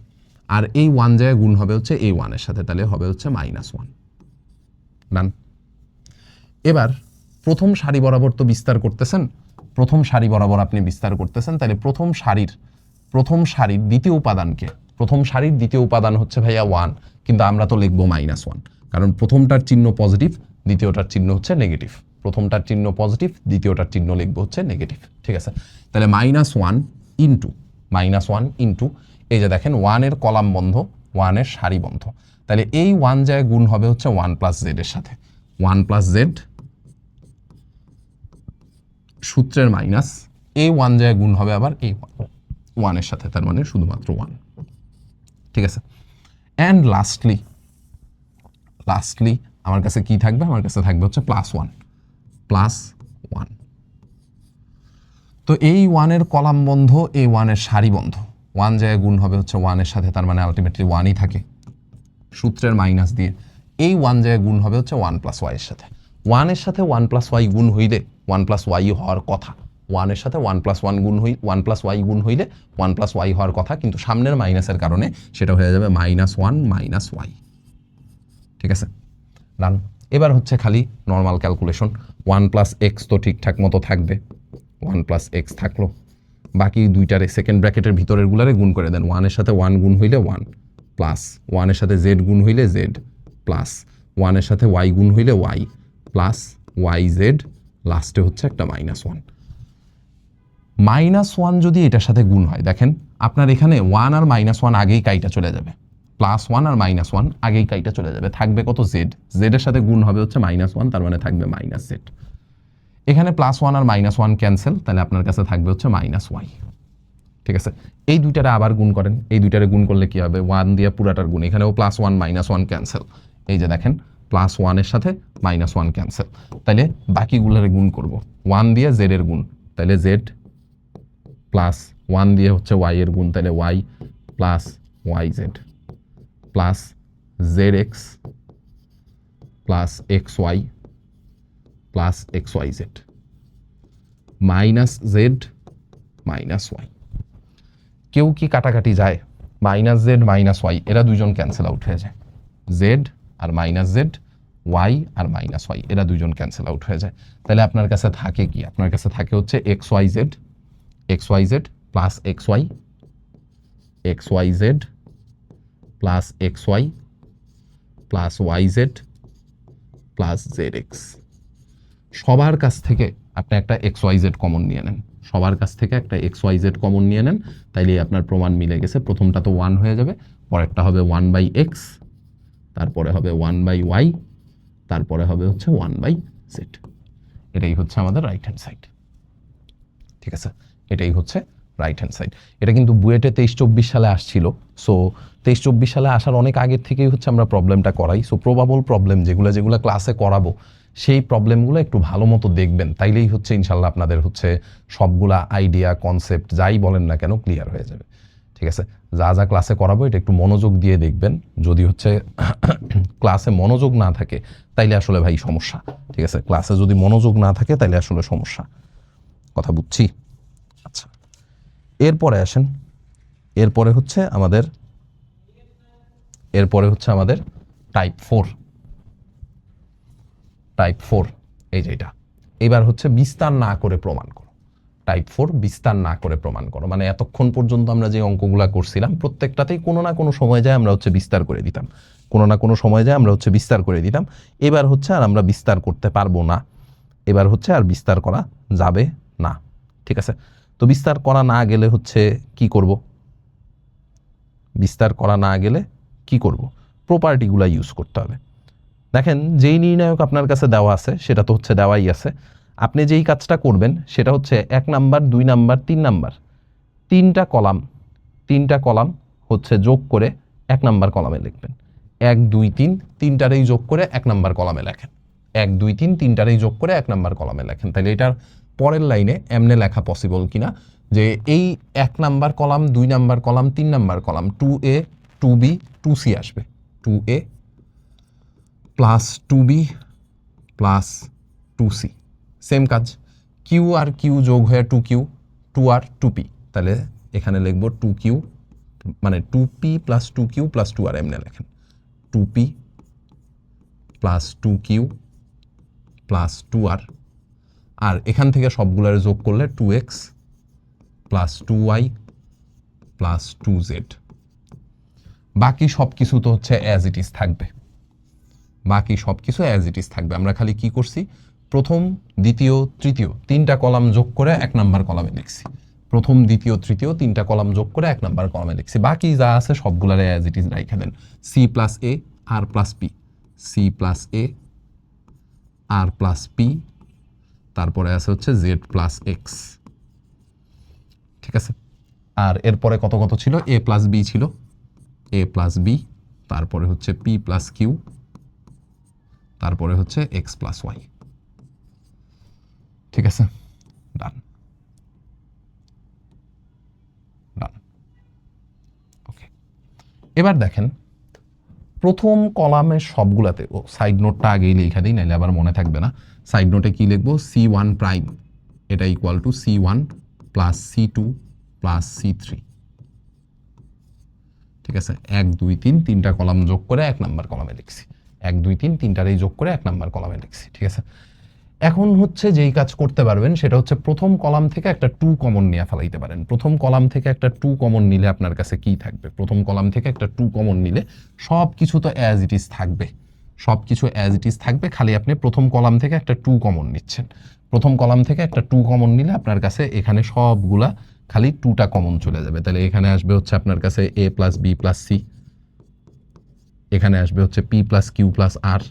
আর এই 1 জায়গায় গুণ হবে হচ্ছে এই 1-এর সাথে, তাহলে হবে হচ্ছে -1, ডান। এবার প্রথম সারি বরাবর তো বিস্তার করতেছেন, প্রথম সারি বরাবর আপনি বিস্তার করতেছেন, তাহলে প্রথম সারির দ্বিতীয় উপাদানকে, প্রথম সারির দ্বিতীয় উপাদান হচ্ছে ভাইয়া 1, কিন্তু আমরা তো লিখবো -1, কারণ প্রথমটার চিহ্ন পজিটিভ, দ্বিতীয়টার চিহ্ন হচ্ছে নেগেটিভ, প্রথমটার চিহ্ন পজিটিভ, দ্বিতীয়টার চিহ্ন লিখবো হচ্ছে নেগেটিভ, ঠিক আছে। তাহলে -1 ইন্টু এই যে দেখেন 1-এর কলাম বন্ধ, 1-এর সারি বন্ধ, তাহলে এই 1 জায়গায় গুণ হবে হচ্ছে 1 প্লাস জেডের সাথে, 1 প্লাস জেড সূত্রের মাইনাস, এই 1 জায়গায় গুণ হবে আবার এই 1-এর সাথে, তার মানে শুধুমাত্র 1, ঠিক আছে। অ্যান্ড লাস্টলি আমার কাছে কি থাকবে, আমার কাছে থাকবে হচ্ছে +1, তো এই 1-এর কলাম বন্ধ, এই 1-এর সারি বন্ধ, 1 জায়গায় গুণ হবে হচ্ছে 1-এর সাথে, তার মানে আলটিমেটলি 1ই থাকে, সূত্রের মাইনাস দিয়ে এই 1 জায়গায় গুণ হবে হচ্ছে 1 প্লাস ওয়াই এর সাথে, 1-এর সাথে 1 প্লাস ওয়াই গুণ হইলে 1 প্লাস ওয়াই হওয়ার কথা, 1-এর সাথে 1 প্লাস ওয়াই গুণ হইলে 1 প্লাস ওয়াই হওয়ার কথা, কিন্তু সামনের মাইনাসের কারণে সেটা হয়ে যাবে -1 মাইনাস ওয়াই, ঠিক আছে, ডান। এবার হচ্ছে খালি নর্মাল ক্যালকুলেশন, 1 প্লাস এক্স তো ঠিকঠাক মতো থাকবে, 1 প্লাস এক্স থাকলো, বাকি দুইটারে সেকেন্ড ব্র্যাকেটের ভিতরের গুলারে গুণ করে দেন, 1-এর সাথে 1 গুণ হইলে 1 প্লাস 1-এর সাথে জেড গুণ হইলে জেড প্লাস 1-এর সাথে ওয়াই গুণ হইলে ওয়াই প্লাস ওয়াই জেড, লাস্টে হচ্ছে একটা -1। -1 যদি এটার সাথে গুণ হয়, দেখেন আপনার এখানে 1 আর -1 আগেই কাইটা চলে যাবে, +1 আর -1 আগেই কাইটা চলে যাবে, থাকবে কত জেড, জেডের সাথে গুণ হবে হচ্ছে -1, তার মানে থাকবে -z। এখানে +1 আর -1 ক্যান্সেল, তাহলে আপনার কাছে থাকবে হচ্ছে -y। ঠিক আছে, এই দুইটারে আবার গুণ করেন, এই দুইটারে গুণ করলে কি হবে, 1 দিয়ে পুরাটার গুণ, এখানেও +1 -1 ক্যান্সেল, এই যে দেখেন +1 এর সাথে -1 ক্যান্সেল, তাহলে বাকিগুলোরে গুণ করব, 1 দিয়ে z এর গুণ, তাহলে z প্লাস 1 দিয়ে হচ্ছে y এর গুণ, তাহলে y plus yz plus zx plus xy plus xyz minus z minus y। কেউ কি কাটাকাটি যায়, -z -y এরা দুইজন ক্যান্সেল আউট হয়ে যায়, z আর -z, y আর -y এরা দুইজন ক্যান্সেল আউট হয়ে যায়, তাহলে আপনার কাছে থাকে কি, আপনার কাছে থাকে হচ্ছে xyz plus xy, xyz plus xy plus yz plus zx। সবার কাছ থেকে আপনি একটা xyz কমন নিয়ে নেন, সবার কাছ থেকে একটা xyz কমন নিয়ে নেন, তাইলে আপনার প্রমাণ মিলে গেছে। প্রথমটা তো 1 হয়ে যাবে, পরেরটা হবে 1/x, তারপরে হবে 1/y, তারপরে হবে হচ্ছে 1/z। এটাই হচ্ছে আমাদের রাইট হ্যান্ড সাইড। ঠিক আছে, এটাই হচ্ছে রাইট হ্যান্ড সাইড। এটা কিন্তু বুয়েটে 23-24 সালে আসছিল। সো 23-24 সালে আসার অনেক আগের থেকেই হচ্ছে আমরা প্রবলেমটা করাই। সো প্রবাবল প্রবলেম যেগুলো ক্লাসে করাবো, সেই প্রবলেমগুলো একটু ভালো মতো দেখবেন, তাইলেই হচ্ছে ইনশাল্লাহ আপনাদের হচ্ছে সবগুলা আইডিয়া কনসেপ্ট যাই বলেন না কেন ক্লিয়ার হয়ে যাবে। ঠিক আছে, যা যা ক্লাসে করাবো এটা একটু মনোযোগ দিয়ে দেখবেন। যদি হচ্ছে ক্লাসে মনোযোগ না থাকে তাইলে আসলে ভাই সমস্যা। ঠিক আছে, ক্লাসে যদি মনোযোগ না থাকে তাইলে আসলে সমস্যা, কথা বুঝছি। আচ্ছা, এরপরে আসেন, এরপরে হচ্ছে আমাদের টাইপ 4, এই যে এটা। এবার হচ্ছে বিস্তার না করে প্রমাণ করো। টাইপ 4 বিস্তার না করে প্রমাণ করো, মানে এতক্ষণ পর্যন্ত আমরা যে অঙ্কগুলা করছিলাম প্রত্যেকটাতেই কোনো না কোনো সময় যায় আমরা হচ্ছে বিস্তার করে দিতাম, এবার হচ্ছে আর আমরা বিস্তার করতে পারবো না, এবার হচ্ছে আর বিস্তার করা যাবে না। ঠিক আছে, তো বিস্তার করা না গেলে হচ্ছে কি করব, প্রপার্টিগুলো ইউজ করতে হবে। দেখেন, যেই নির্ণায়ক আপনার কাছে দেওয়া আছে সেটা তো হচ্ছে দেওয়াই আছে। আপনি যেই কাজটা করবেন সেটা হচ্ছে 1 নাম্বার, 2 নাম্বার, 3 নাম্বার, তিনটা কলাম হচ্ছে যোগ করে 1 নাম্বার কলামে লিখবেন। 1 2 3 তিনটারেই যোগ করে 1 নাম্বার কলামে লেখেন, 1 2 3 তিনটারেই যোগ করে 1 নাম্বার কলামে লেখেন। তাহলে এটার পরের লাইনে এমনে লেখা পসিবল কিনা যে এই 1 number column, 2 number column, 3 number column 2a 2b 2c আসবে, 2a plus 2b plus 2c। Same কাজ, কিউ আর কিউ যোগ হয়ে 2q, 2r 2p, তাহলে এখানে লিখব 2q মানে 2p plus 2q plus 2r, এমনি লেখেন 2p plus 2q plus 2r, আর এখান থেকে সবগুলোর যোগ করলে 2x plus 2y plus 2z। বাকি সব কিছু তো হচ্ছে অ্যাজ ইট ইজ থাকবে, আমরা খালি কি করছি, প্রথম দ্বিতীয় তৃতীয় 3টা কলাম যোগ করে 1 নাম্বার কলামে লিখছি, প্রথম দ্বিতীয় তৃতীয় 3টা কলাম যোগ করে 1 নাম্বার কলামে লিখছি, বাকি যা আছে সবগুলারে অ্যাজ ইট ইজ রাইখা দেন। c plus a r plus p, c plus a r plus p, তারপরে আছে হচ্ছে z প্লাস x। ঠিক আছে, আর এরপরে কত কত ছিল, a প্লাস b ছিল, a প্লাস b, তারপরে হচ্ছে p প্লাস q, তারপরে হচ্ছে x প্লাস y। ঠিক আছে, ডান। ওকে, এবার দেখেন প্রথম কলামের সবগুলাতে, সাইড নোটটা আগেই লেখা দিই নাহলে আবার মনে থাকবে না। সাইড নোটে কি লিখবো, c1 প্রাইম এটা equal two c1 plus c2 plus c3। ঠিক আছে, 1 2 3 তিনটা কলাম যোগ করে 1 নাম্বার কলামে লিখছি, 1 2 3 তিনটারেই যোগ করে 1 নাম্বার কলামে লিখছি। ঠিক আছে, এখন হচ্ছে যেই কাজ করতে পারবেন সেটা হচ্ছে প্রথম কলাম থেকে একটা 2 কমন নিয়ে ফেলাইতে পারেন। প্রথম কলাম থেকে একটা 2 কমন নিলে আপনার কাছে কি থাকবে, প্রথম কলাম থেকে একটা 2 কমন নিলে সব কিছু তো অ্যাজ ইট ইজ থাকবে, সব কিছু অ্যাজ ইট ইজ থাকবে, খালি আপনি প্রথম কলাম থেকে একটা 2 কমন নিচ্ছেন। প্রথম কলাম থেকে একটা 2 কমন নিলে আপনার কাছে এখানে সবগুলা খালি 2টা কমন চলে যাবে। তাহলে এখানে আসবে হচ্ছে আপনার কাছে a plus B plus C, এখানে আসবে হচ্ছে p plus Q plus R,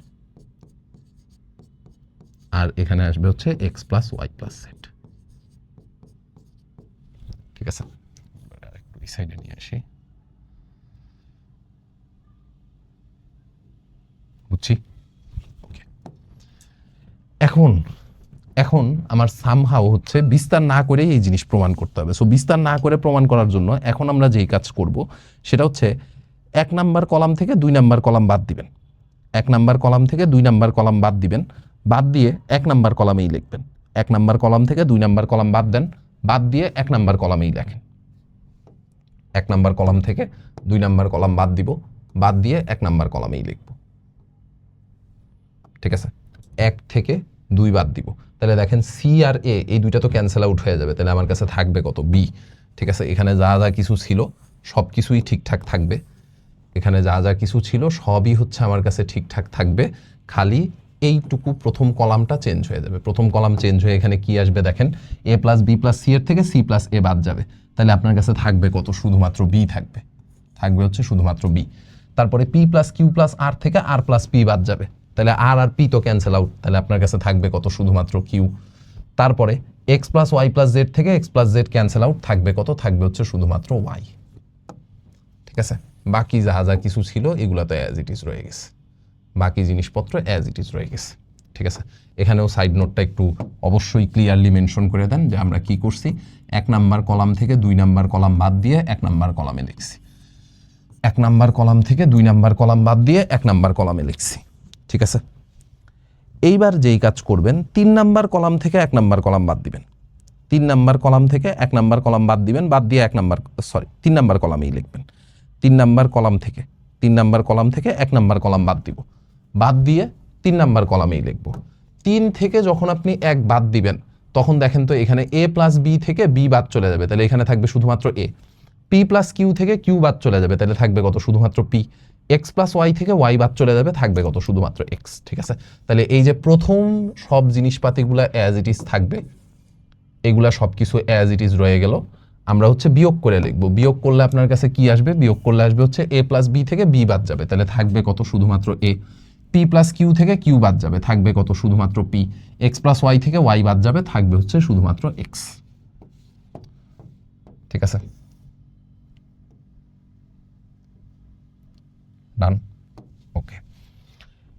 আর এখানে আসবে হচ্ছে x plus Y plus Z. ঠিক আছে, একটু এই সাইডে নিয়ে আসি, বুঝছি। এখন এখন আমার সামহাও হচ্ছে বিস্তার না করে এই জিনিস প্রমাণ করতে হবে। সো বিস্তার না করে প্রমাণ করার জন্য এখন আমরা যেই কাজ করব সেটা হচ্ছে 1 নাম্বার কলাম থেকে 2 নাম্বার কলাম বাদ দিবেন। 1 নাম্বার কলাম থেকে 2 নাম্বার কলাম বাদ দিবেন, বাদ দিয়ে 1 নাম্বার কলামেই লিখবেন। 1 নাম্বার কলাম থেকে 2 নাম্বার কলাম বাদ দেন, বাদ দিয়ে 1 নাম্বার কলামেই লেখেন। 1 নাম্বার কলাম থেকে 2 নাম্বার কলাম বাদ দিব, বাদ দিয়ে 1 নাম্বার কলামেই লিখব। ঠিক আছে, 1 থেকে 2 বাদ দিব, তাহলে দেখেন সি আর এ এই দুইটা তো ক্যান্সেল আউট হয়ে যাবে, তাহলে আমার কাছে থাকবে কত? বি। ঠিক আছে, এখানে যা যা কিছু ছিল সব কিছুই ঠিকঠাক থাকবে, এখানে যা যা কিছু ছিল সবই হচ্ছে আমার কাছে ঠিকঠাক থাকবে, খালি এইটুকু প্রথম কলামটা চেঞ্জ হয়ে যাবে। প্রথম কলাম চেঞ্জ হয়ে এখানে কি আসবে দেখেন, এ প্লাস বি প্লাস সি এর থেকে সি প্লাস এ বাদ যাবে, তাহলে আপনার কাছে থাকবে কত? শুধুমাত্র বি থাকবে, থাকবে হচ্ছে শুধুমাত্র বি। তারপরে p plus Q plus r থেকে আর প্লাস পি বাদ যাবে, তাহলে আর আর পি তো ক্যান্সেল আউট, তাহলে আপনার কাছে থাকবে কত? শুধুমাত্র কিউ। তারপরে x plus Y plus z থেকে x plus z cancel out, থাকবে কত? থাকবে হচ্ছে শুধুমাত্র ওয়াই। ঠিক আছে, বাকি যা যা কিছু ছিল এগুলো তো অ্যাজ ইট ইজ রয়ে গেছে, বাকি জিনিসপত্র অ্যাজ ইট ইজ রয়ে গেছে। ঠিক আছে, এখানেও সাইড নোটটা একটু অবশ্যই ক্লিয়ারলি মেনশন করে দেন যে আমরা কি করছি। 1 নাম্বার কলাম থেকে 2 নাম্বার কলাম বাদ দিয়ে 1 নাম্বার কলামে লিখছি, 1 নাম্বার কলাম থেকে 2 নাম্বার কলাম বাদ দিয়ে 1 নাম্বার কলামে লিখছি। ঠিক আছে, এইবার যেই কাজ করবেন 3 নাম্বার কলাম থেকে 1 নাম্বার কলাম বাদ দিবেন। 3 নাম্বার কলাম থেকে 1 নাম্বার কলাম বাদ দিবেন, বাদ দিয়ে 3 নাম্বার কলামেই লিখবেন। 3 নাম্বার কলাম থেকে 3 নাম্বার কলাম থেকে 1 নাম্বার কলাম বাদ দিব, বাদ দিয়ে 3 নাম্বার কলামেই লিখব। 3 থেকে যখন আপনি 1 বাদ দিবেন তখন দেখেন তো এখানে এ প্লাস বি থেকে বি বাদ চলে যাবে, তাহলে এখানে থাকবে শুধুমাত্র এ। পি প্লাস কিউ থেকে কিউ বাদ চলে যাবে, তাহলে থাকবে কত? শুধুমাত্র পি। এক্স প্লাস ওয়াই থেকে ওয়াই বাদ চলে যাবে, থাকবে কত? শুধুমাত্র এক্স। ঠিক আছে, তাহলে এই যে প্রথম সব জিনিসপাতিগুলো অ্যাজ ইট ইজ থাকবে, এগুলা সব কিছু অ্যাজ ইট ইজ রয়ে গেল। আমরা হচ্ছে বিয়োগ করে লিখবো, বিয়োগ করলে আপনার কাছে কি আসবে? বিয়োগ করলে আসবে হচ্ছে এ প্লাস বি থেকে বি বাদ যাবে, তাহলে থাকবে কত? শুধুমাত্র এ। পি প্লাস কিউ থেকে কিউ বাদ যাবে, থাকবে কত? শুধুমাত্র পি। এক্স প্লাস ওয়াই থেকে ওয়াই বাদ যাবে, থাকবে হচ্ছে শুধুমাত্র এক্স। ঠিক আছে, ডান, ওকে।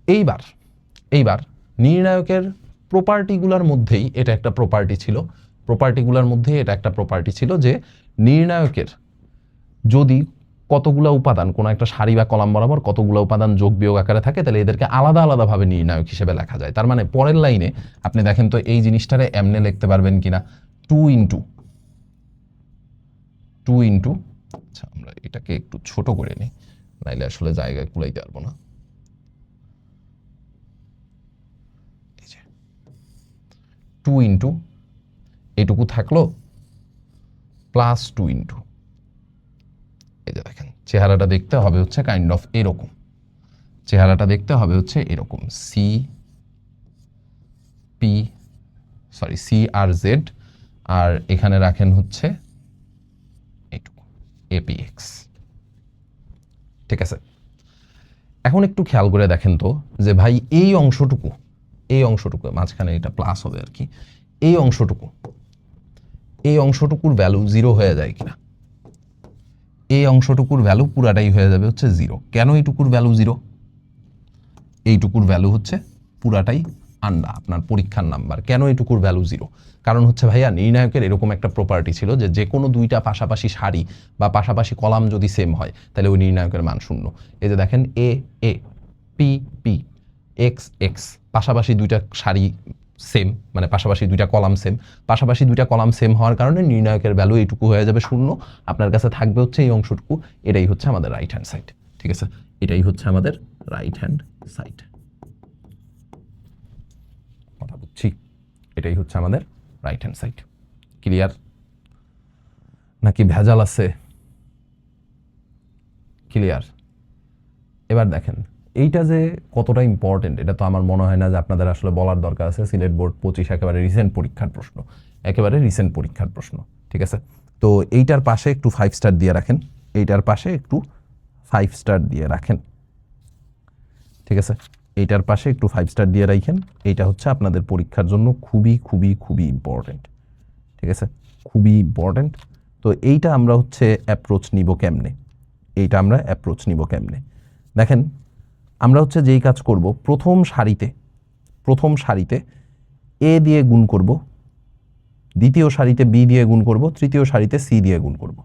এইবার এইবার নির্ণায়কের প্রপার্টিগুলোর মধ্যেই এটা একটা প্রপার্টি ছিল, প্রপার্টিগুলোর মধ্যেই এটা একটা প্রপার্টি ছিল যে নির্ণায়কের যদি কতগুলো উপাদান কোনো একটা সারি বা কলাম বরাবর কতগুলো উপাদান যোগ বিয়োগ আকারে থাকে, তাহলে এদেরকে আলাদা আলাদাভাবে নির্ণায়ক হিসেবে লেখা যায়। তার মানে পরের লাইনে আপনি দেখেন তো এই জিনিসটারে এমনে লিখতে পারবেন কিনা, 2 ইন্টু, আচ্ছা আমরা এটাকে একটু ছোট করে নিই, নাইলে আসলে জায়গায় কুলাইতে পারবো না। 2 ইন্টু এইটুকু থাকলো প্লাস 2 ইন্টু, এই যে দেখেন চেহারাটা দেখতে হবে হচ্ছে কাইন্ড অফ এরকম, চেহারাটা দেখতে হবে হচ্ছে এরকম, সি আর জেড, আর এখানে রাখেন হচ্ছে এইটুকু এপিএক্স। ঠিক আছে, এখন একটু খেয়াল করে দেখেন তো যে ভাই এই অংশটুকু মাঝখানে এটা প্লাস হবে আর কি, এই অংশটুকুর ভ্যালু 0 হয়ে যায় কিনা। এই অংশটুকুর ভ্যালু পুরাটাই হয়ে যাবে হচ্ছে 0। কেন এইটুকুর ভ্যালু 0? এইটুকুর ভ্যালু হচ্ছে পুরাটাই আন্ডা, আপনার পরীক্ষার নাম্বার। কেন এইটুকুর ভ্যালু 0? কারণ হচ্ছে ভাইয়া নির্ণায়কের এরকম একটা প্রপার্টি ছিল যে কোনো দুইটা পাশাপাশি সারি বা পাশাপাশি কলাম যদি সেম হয় তাহলে ওই নির্ণায়কের মান 0। এই যে দেখেন এ এ, পি পি, এক্স এক্স, পাশাপাশি দুইটা সারি সেম, মানে পাশাপাশি দুইটা কলাম সেম, পাশাপাশি দুইটা কলাম সেম হওয়ার কারণে নির্ণায়কের ভ্যালু এইটুকু হয়ে যাবে 0। আপনার কাছে থাকবে হচ্ছে এই অংশটুকু, এটাই হচ্ছে আমাদের রাইট হ্যান্ড সাইড। ঠিক আছে, এটাই হচ্ছে আমাদের রাইট হ্যান্ড সাইড। কথা বুঝছি, এটাই হচ্ছে আমাদের রাইট হ্যান্ড সাইড। ক্লিয়ার নাকি ভেজাল আছে? ক্লিয়ার। এবার দেখেন এইটা যে কতটা ইম্পর্টেন্ট এটা তো আমার মনে হয় না যে আপনাদের আসলে বলার দরকার আছে। সিলেট বোর্ড 25 একেবারে রিসেন্ট পরীক্ষার প্রশ্ন, একেবারে রিসেন্ট পরীক্ষার প্রশ্ন, ঠিক আছে। তো এইটার পাশে একটু 5 স্টার দিয়ে রাখেন, এইটার পাশে একটু 5 স্টার দিয়ে রাখেন, ঠিক আছে। এইটার পাশে একটু 5 স্টার দিয়ে রাখেন। এইটা হচ্ছে আপনাদের পরীক্ষার জন্য খুবই খুবই খুবই ইম্পর্টেন্ট, ঠিক আছে, খুবই ইম্পর্টেন্ট। তো এইটা আমরা হচ্ছে অ্যাপ্রোচ নিব কেমনে, এইটা আমরা অ্যাপ্রোচ নিব কেমনে দেখেন। আমরা হচ্ছে যেই কাজ করব, প্রথম সারিতে এ দিয়ে গুণ করব, দ্বিতীয় সারিতে বি দিয়ে গুণ করব, তৃতীয় সারিতে সি দিয়ে গুণ করব।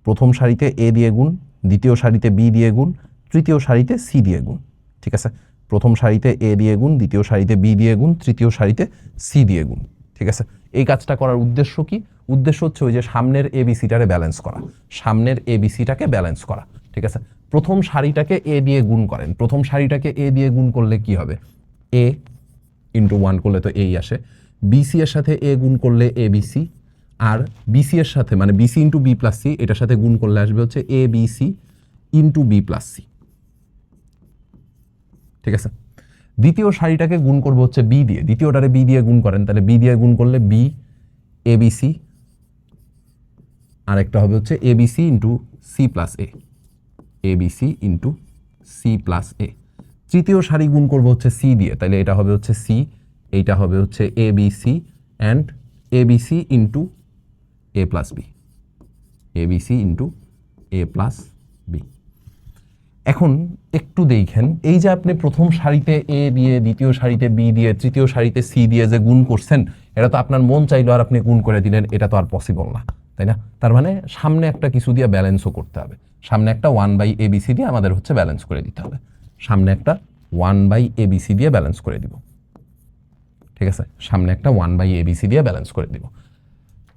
প্রথম সারিতে এ দিয়ে গুণ, দ্বিতীয় সারিতে বি দিয়ে গুণ, তৃতীয় সারিতে সি দিয়ে গুণ, ঠিক আছে। প্রথম সারিতে এ দিয়ে গুণ, দ্বিতীয় সারিতে বি দিয়ে গুণ, তৃতীয় সারিতে সি দিয়ে গুণ, ঠিক আছে। এই কাজটা করার উদ্দেশ্য কি? উদ্দেশ্য হচ্ছে ওই যে সামনের এবিসিটারে ব্যালেন্স করা, সামনের এবিসিটাকে ব্যালেন্স করা, ঠিক আছে। প্রথম সারিটাকে এ দিয়ে গুণ করেন, প্রথম সারিটাকে এ দিয়ে গুণ করলে কি হবে? এ ইন্টু 1 করলে তো এই আসে, বিসি এর সাথে এ গুণ করলে এ বিসি, আর বিসি এর সাথে মানে bc into b plus c, এটার সাথে গুণ করলে আসবে হচ্ছে a bc into b plus C, ঠিক আছে। দ্বিতীয় সারিটাকে গুণ করবো হচ্ছে বি দিয়ে, দ্বিতীয়টারে বি দিয়ে গুণ করেন, তাহলে বি দিয়ে গুণ করলে বি এ বিসি, আর একটা হবে হচ্ছে a bc into C plus a, A bc into C plus এ। তৃতীয় সারি গুণ করবো হচ্ছে সি দিয়ে, তাহলে এটা হবে হচ্ছে সি, এইটা হবে হচ্ছে a bc and a bc into a plus b, a bc into a plus b. এখন একটু দেখেন, এই যে আপনি প্রথম সারিতে এ দিয়ে, দ্বিতীয় সারিতে বি দিয়ে, তৃতীয় সারিতে সি দিয়ে যে গুণ করছেন, এটা তো আপনার মন চাইলো আর আপনি গুণ করে দিলেন, এটা তো আর পসিবল না, তাই না? তার মানে সামনে একটা কিছু দিয়ে ব্যালেন্সও করতে হবে, সামনে একটা 1/ABC দিয়ে আমাদের হচ্ছে ব্যালেন্স করে দিতে হবে, সামনে একটা 1/ABC দিয়ে ব্যালেন্স করে দিব, ঠিক আছে। সামনে একটা 1/ABC দিয়ে ব্যালেন্স করে দিব।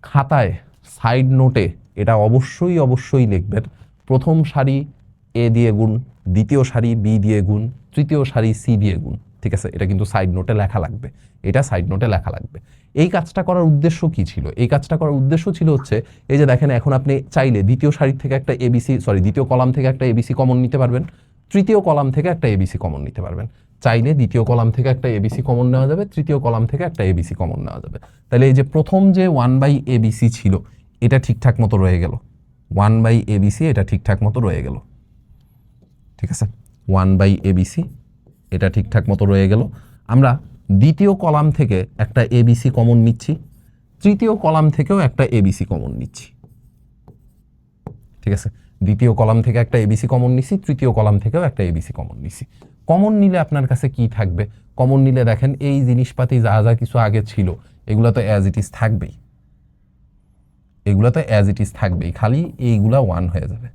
খাতায় সাইড নোটে এটা অবশ্যই অবশ্যই লিখবেন, প্রথম সারি এ দিয়ে গুণ, দ্বিতীয় সারি বি দিয়ে গুণ, তৃতীয় সারি সি দিয়ে গুণ, ঠিক আছে। এটা কিন্তু সাইড নোটে লেখা লাগবে, এটা সাইড নোটে লেখা লাগবে। এই কাজটা করার উদ্দেশ্য কি ছিল? এই কাজটা করার উদ্দেশ্য ছিল হচ্ছে এই যে দেখেন, এখন আপনি চাইলে দ্বিতীয় সারি থেকে একটা এবিসি, দ্বিতীয় কলাম থেকে একটা এবিসি কমন নিতে পারবেন, তৃতীয় কলাম থেকে একটা এবিসি কমন নিতে পারবেন। চাইলে দ্বিতীয় কলাম থেকে একটা এবিসি কমন নেওয়া যাবে, তৃতীয় কলাম থেকে একটা এবিসি কমন নেওয়া যাবে। তাহলে এই যে প্রথম যে 1/ABC ছিল, এটা ঠিকঠাক মতো রয়ে গেল, 1/ABC এটা ঠিকঠাক মতো রয়ে গেল, ঠিক আছে। 1/ABC এটা ঠিকঠাক মতো রয়ে গেল। আমরা দ্বিতীয় কলাম থেকে একটা এবিসি কমন নিচ্ছি, তৃতীয় কলাম থেকেও একটা এবিসি কমন নিচ্ছি, ঠিক আছে। দ্বিতীয় কলাম থেকে একটা এবিসি কমন নিচ্ছি, তৃতীয় কলাম থেকেও একটা এবিসি কমন নিচ্ছি। কমন নিলে আপনার কাছে কি থাকবে? কমন নিলে দেখেন এই জিনিসপাতি যা যা কিছু আগে ছিল এগুলো তো অ্যাজ ইট ইজ থাকবেই, এগুলো তো অ্যাজ ইট ইজ থাকবেই, খালি এইগুলা 1 হয়ে যাবে,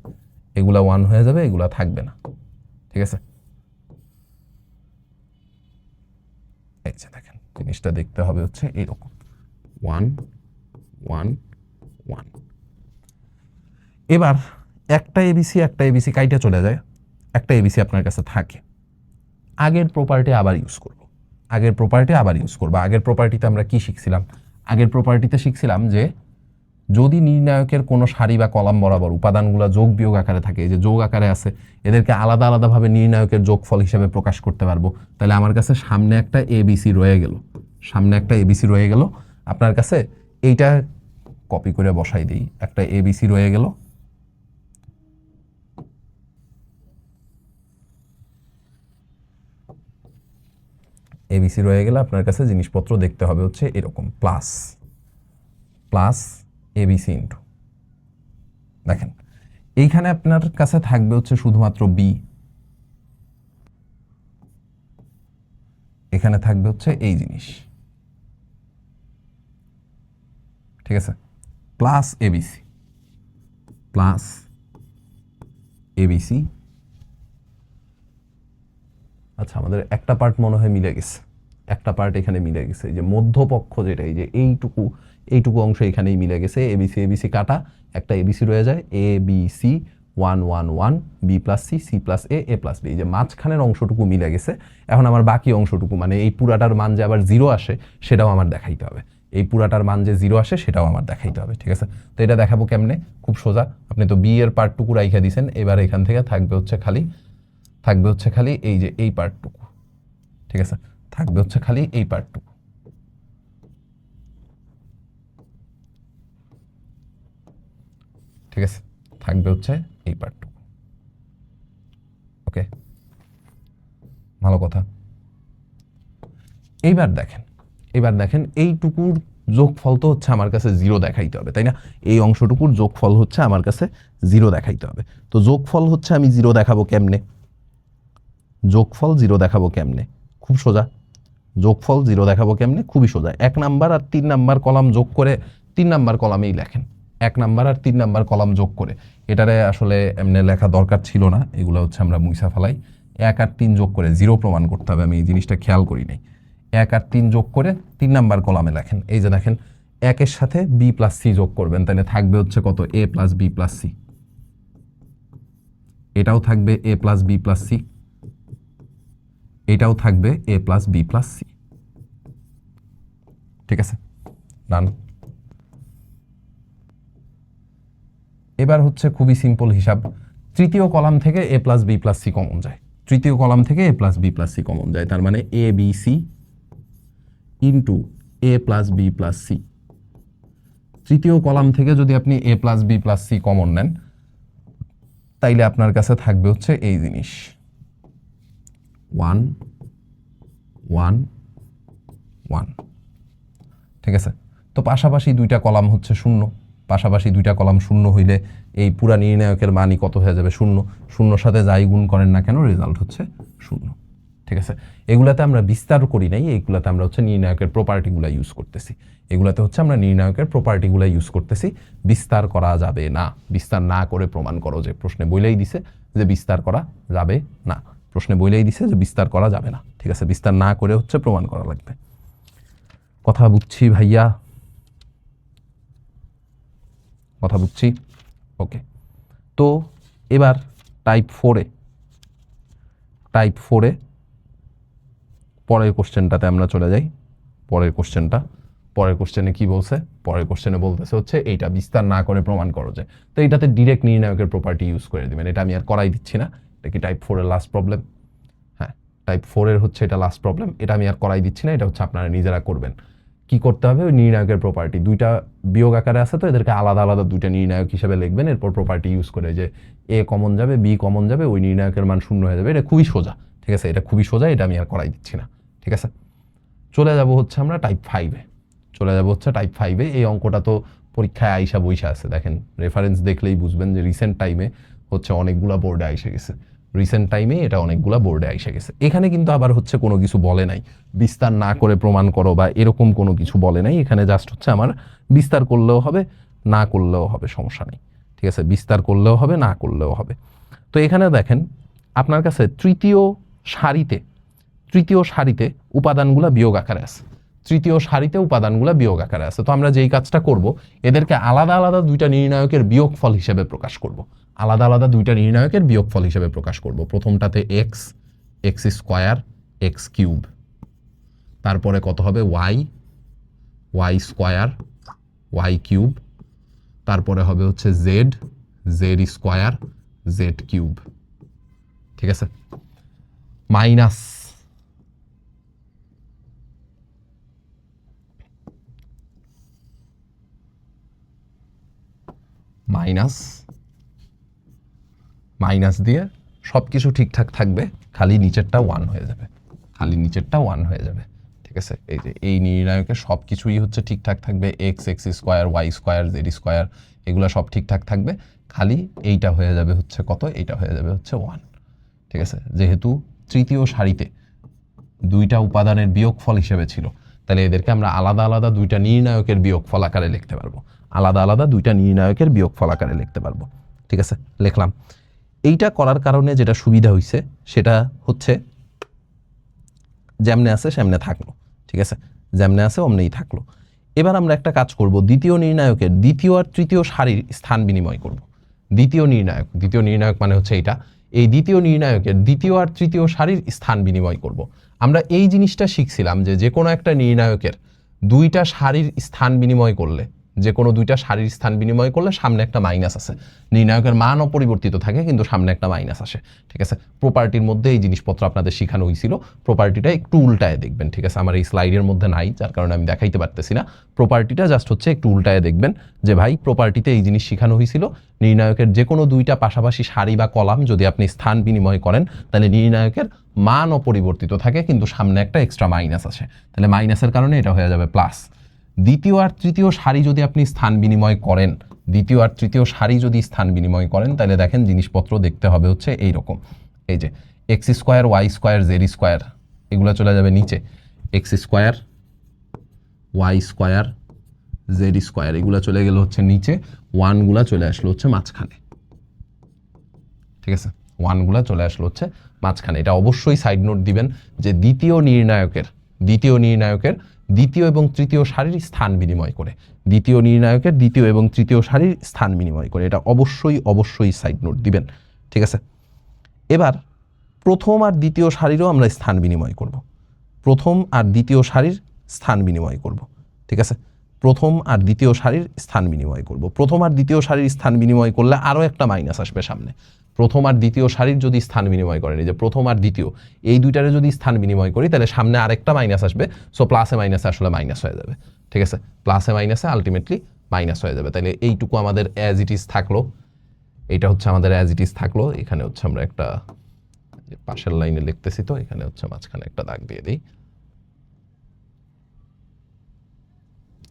এগুলা 1 হয়ে যাবে, এগুলা থাকবে না, ঠিক আছে। এই যে দেখেন, জিনিসটা দেখতে হবে হচ্ছে এইরকম 1 1 1। এবার একটা এবিসি কাইটা চলে যায়, একটা এবিসি আপনার কাছে থাকে। আগের প্রপার্টি আবার ইউজ করব, আগের প্রপার্টিতে আমরা কি শিখছিলাম? আগের প্রপার্টিতে শিখছিলাম যে যদি নির্ণায়কের কোনো সারি বা কলাম বরাবর উপাদানগুলো যোগ বিয়োগ আকারে থাকে, এই যে যোগ আকারে আছে, এদেরকে আলাদা আলাদাভাবে নির্ণায়কের যোগফল হিসেবে প্রকাশ করতে পারবো। তাহলে আমার কাছে সামনে একটা এবিসি রয়ে গেল, সামনে একটা এবিসি রয়ে গেল। আপনার কাছে এইটা কপি করে বসাই দিই, একটা এবিসি রয়ে গেল, এবিসি রয়ে গেলে আপনার কাছে জিনিসপত্র দেখতে হবে হচ্ছে এরকম, প্লাস প্লাস এবিসি ইন্টু, দেখেন এইখানে আপনার কাছে থাকবে হচ্ছে শুধুমাত্র বি, এখানে থাকবে হচ্ছে এই জিনিস, ঠিক আছে। Plus ABC, plus ABC. আচ্ছা, আমাদের একটা পার্ট মনে হয় মিলে গেছে, একটা পার্ট এখানে মিলে গেছে, যে মধ্যপক্ষ যেটা, এই যে এইটুকু অংশ এখানেই মিলে গেছে। এবিসি কাটা, একটা এবিসি রয়ে যায়, a b c 1 1 1, b plus c, c plus a, a plus b. যে মাঝখানের অংশটুকু মিলে গেছে। এখন আমার বাকি অংশটুকু মানে এই পুরাটার মান যে আবার 0 আসে সেটাও আমার দেখাইতে হবে, এই পুরাটার মান যে 0 আসে সেটাও আমার দেখাইতে হবে, ঠিক আছে। তো এটা দেখাবো কেমনে? খুব সোজা, আপনি তো বি এর পার্টটুকু রাইখা দিয়েছেন, এবার এখান থেকে থাকবে হচ্ছে খালি থাকবে হচ্ছে খালি এই যে এই পার্টটুকু, ঠিক আছে, থাকবে হচ্ছে খালি এই পার্টটুকু। ঠিক আছে, থাকবে হচ্ছে এই পার্টটুকু। ওকে, ভালো কথা। এইবার দেখেন এইটুকুর যোগফল তো হচ্ছে আমার কাছে 0 দেখাইতে হবে, তাই না? এই অংশটুকুর যোগফল হচ্ছে আমার কাছে 0 দেখাইতে হবে। তো যোগফল হচ্ছে আমি 0 দেখাবো কেমনে? যোগফল 0 দেখাবো কেমনে? খুব সোজা। যোগফল 0 দেখাবো কেমনে? খুবই সোজা। 1 নাম্বার আর 3 নাম্বার কলাম যোগ করে 3 নাম্বার কলামেই লেখেন। 1 নাম্বার আর 3 নাম্বার কলাম যোগ করে, এটারে আসলে এমনি লেখা দরকার ছিল না, এগুলো হচ্ছে আমরা মুইসা ফেলাই। 1 আর 3 যোগ করে 0 প্রমাণ করতে হবে, আমি এই জিনিসটা খেয়াল করি নাই। 1 আর 3 যোগ করে 3 নাম্বার কলামে লেখেন। এই যে দেখেন 1 এর সাথে b প্লাস c যোগ করবেন, তাহলে থাকবে হচ্ছে কত? a plus b plus c। এটাও থাকবে a plus b plus c, এটাও থাকবে a plus b plus c। ঠিক আছে, ডান। এবার হচ্ছে খুবই সিম্পল হিসাব। তৃতীয় কলাম থেকে a plus b plus c common যায়। তৃতীয় কলাম থেকে a plus b plus c common যায়, তার মানে a b c into a plus b plus c। তৃতীয় কলাম থেকে যদি আপনি a plus b plus c common নেন, তাইলে আপনার কাছে থাকবে হচ্ছে এই জিনিস 1 1 1। ঠিক আছে, তো পাশাপাশি দুইটা কলাম হচ্ছে 0, পাশাপাশি দুইটা কলাম 0 হইলে এই পুরা নির্ণায়কের মানই কত হয়ে যাবে? 0। 0 সাথে যাই গুণ করেন না কেন, রেজাল্ট হচ্ছে 0। ঠিক আছে, এগুলাতে আমরা বিস্তার করি নাই, এইগুলাতে আমরা হচ্ছে নির্ণায়কের প্রপার্টিগুলো ইউজ করতেছি। এগুলাতে হচ্ছে আমরা নির্ণায়কের প্রপার্টিগুলো ইউজ করতেছি, বিস্তার করা যাবে না। বিস্তার না করে প্রমাণ করো, যে প্রশ্নে বইলেই দিছে যে বিস্তার করা যাবে না, প্রশ্নে বইলেই দিছে যে বিস্তার করা যাবে না। ঠিক আছে, বিস্তার না করে হচ্ছে প্রমাণ করা লাগবে। কথা বুঝছি ভাইয়া? কথা বুঝছি? ওকে, তো এবার টাইপ 4-এ পরের কোশ্চেনটাতে আমরা চলে যাই। পরের কোশ্চেনে কি বলছে? পরের কোশ্চেনে বলতেছে হচ্ছে এইটা বিস্তার না করে প্রমাণ করো যে। তো এইটাতে ডিরেক্ট নির্ণায়কের প্রপার্টি ইউজ করে দিবেন, এটা আমি আর করাই দিচ্ছি না। এটা কি টাইপ 4-এর লাস্ট প্রবলেম? হ্যাঁ, টাইপ 4-এর হচ্ছে এটা লাস্ট প্রবলেম, এটা আমি আর করাই দিচ্ছি না, এটা হচ্ছে আপনারা নিজেরা করবেন। কি করতে হবে? ওই নির্ণায়কের প্রপার্টি, দুইটা বিয়োগ আকারে আছে তো এদেরকে আলাদা আলাদা দুইটা নির্ণায়ক হিসেবে লিখবেন, এরপর প্রপার্টি ইউজ করে যে এ কমন যাবে, বি কমন যাবে, ওই নির্ণায়কের মান 0 হয়ে যাবে। এটা খুবই সোজা। ঠিক আছে, এটা খুবই সোজা, এটা আমি আর করাই দিচ্ছি না। ঠিক আছে, চলে যাব হচ্ছে আমরা টাইপ 5-এ। টাইপ 5-এ এই অঙ্কটা তো পরীক্ষায় আইসা বইসা আছে, দেখেন রেফারেন্স দেখলেই বুঝবেন যে রিসেন্ট টাইমে হচ্ছে অনেকগুলা বোর্ডে আইসা গেছে। এটা অনেকগুলা বোর্ডে আইসা গেছে। এখানে কিন্তু আবার হচ্ছে কোনো কিছু বলে নাই বিস্তার না করে প্রমাণ করো বা এরকম কোনো কিছু বলে নাই। এখানে জাস্ট হচ্ছে আমার বিস্তার করলেও হবে, না করলেও হবে, সমস্যা নেই। ঠিক আছে, বিস্তার করলেও হবে, না করলেও হবে। তো এখানে দেখেন আপনার কাছে তৃতীয় সারিতে উপাদানগুলা বিয়োগ আকারে আছে। তো আমরা যেই কাজটা করব, এদেরকে আলাদা আলাদা দুইটা নির্ণায়কের বিয়োগফল হিসেবে প্রকাশ করব। প্রথমটাতে এক্স স্কোয়ার, এক্স কিউব, তারপরে কত হবে? ওয়াই স্কোয়ার, ওয়াই কিউব, তারপরে হবে হচ্ছে জেড স্কোয়ার, জেড কিউব। ঠিক আছে, মাইনাস দিয়ে সবকিছু ঠিকঠাক থাকবে, খালি নিচেরটা 1 হয়ে যাবে। ঠিক আছে, এই যে এই নির্ণায়কের সব কিছুই হচ্ছে ঠিকঠাক থাকবে, X square, Y square, Z square, এগুলো সব ঠিকঠাক থাকবে, খালি এইটা হয়ে যাবে হচ্ছে কত? এইটা হয়ে যাবে হচ্ছে 1। ঠিক আছে, যেহেতু তৃতীয় সারিতে দুইটা উপাদানের বিয়োগফল হিসেবে ছিল, তাহলে এদেরকে আমরা আলাদা আলাদা দুইটা নির্ণায়কের বিয়োগফল আকারে লিখতে পারবো। ঠিক আছে, লিখলাম। এইটা করার কারণে যেটা সুবিধা হইছে সেটা হচ্ছে যেমনে আছে সেমনে থাকলো। ঠিক আছে, যেমনে আছে অমনেই থাকলো। এবার আমরা একটা কাজ করব, দ্বিতীয় নির্ণায়কের দ্বিতীয় আর তৃতীয় সারির স্থান বিনিময় করব। দ্বিতীয় নির্ণায়ক মানে হচ্ছে এইটা, এই দ্বিতীয় নির্ণায়কের দ্বিতীয় আর তৃতীয় সারির স্থান বিনিময় করব। আমরা এই জিনিসটা শিখছিলাম যে কোনো একটা নির্ণায়কের দুইটা সারির স্থান বিনিময় করলে, যে কোনো দুইটা সারির স্থান বিনিময় করলে সামনে একটা মাইনাস আছে, নির্ণায়কের মান অপরিবর্তিত থাকে কিন্তু সামনে একটা মাইনাস আসে। ঠিক আছে, প্রপার্টির মধ্যে এই জিনিসপত্র আপনাদের শেখানো হয়েছিল, প্রপার্টিটা একটু উল্টায় দেখবেন। ঠিক আছে, আমার এই স্লাইডের মধ্যে নাই, যার কারণে আমি দেখাইতে পারতেছি না। প্রপার্টিটা জাস্ট হচ্ছে একটু উল্টায় দেখবেন যে ভাই প্রপার্টিতে এই জিনিস শেখানো হয়েছিল, নির্ণায়কের যে কোনো দুইটা পাশাপাশি সারি বা কলাম যদি আপনি স্থান বিনিময় করেন তাহলে নির্ণায়কের মান অপরিবর্তিত থাকে কিন্তু সামনে একটা এক্সট্রা মাইনাস আসে, তাহলে মাইনাসের কারণে এটা হয়ে যাবে প্লাস। দ্বিতীয় আর তৃতীয় সারি যদি আপনি স্থান বিনিময় করেন, দ্বিতীয় আর তৃতীয় সারি যদি স্থান বিনিময় করেন তাহলে দেখেন জিনিসপত্র দেখতে হবে হচ্ছে এইরকম। এই যে X square Y square Z square এগুলো চলে যাবে নিচে, X square Y square Z square এগুলো চলে গেল হচ্ছে নিচে, ওয়ানগুলা চলে আসলো হচ্ছে মাঝখানে। ঠিক আছে, ওয়ানগুলা চলে আসলো হচ্ছে মাঝখানে। এটা অবশ্যই সাইড নোট দিবেন যে দ্বিতীয় নির্ণায়কের দ্বিতীয় এবং তৃতীয় সারির স্থান বিনিময় করে, দ্বিতীয় নির্ণায়কের দ্বিতীয় এবং তৃতীয় সারির স্থান বিনিময় করে, এটা অবশ্যই সাইড নোট দিবেন। ঠিক আছে, এবার প্রথম আর দ্বিতীয় সারিরও আমরা স্থান বিনিময় করব, প্রথম আর দ্বিতীয় সারির স্থান বিনিময় করব। ঠিক আছে, প্রথম আর দ্বিতীয় সারির স্থান বিনিময় করব। প্রথম আর দ্বিতীয় সারির স্থান বিনিময় করলে আরও একটা মাইনাস আসবে সামনে। প্রথম আর দ্বিতীয় সারির যদি স্থান বিনিময় করেন, এই যে প্রথম আর দ্বিতীয় এই দুইটারে যদি স্থান বিনিময় করি তাহলে সামনে আরেকটা মাইনাস আসবে, সো প্লাসে মাইনাসে আসলে মাইনাস হয়ে যাবে। ঠিক আছে, প্লাসে মাইনাসে আলটিমেটলি মাইনাস হয়ে যাবে। তাহলে এইটুকু আমাদের অ্যাজ ইট ইজ থাকলো, এইটা হচ্ছে আমাদের অ্যাজ ইট ইজ থাকলো। এখানে হচ্ছে আমরা একটা পাশের লাইনে লিখতেছি, তো এখানে হচ্ছে মাঝখানে একটা দাগ দিয়ে দিই।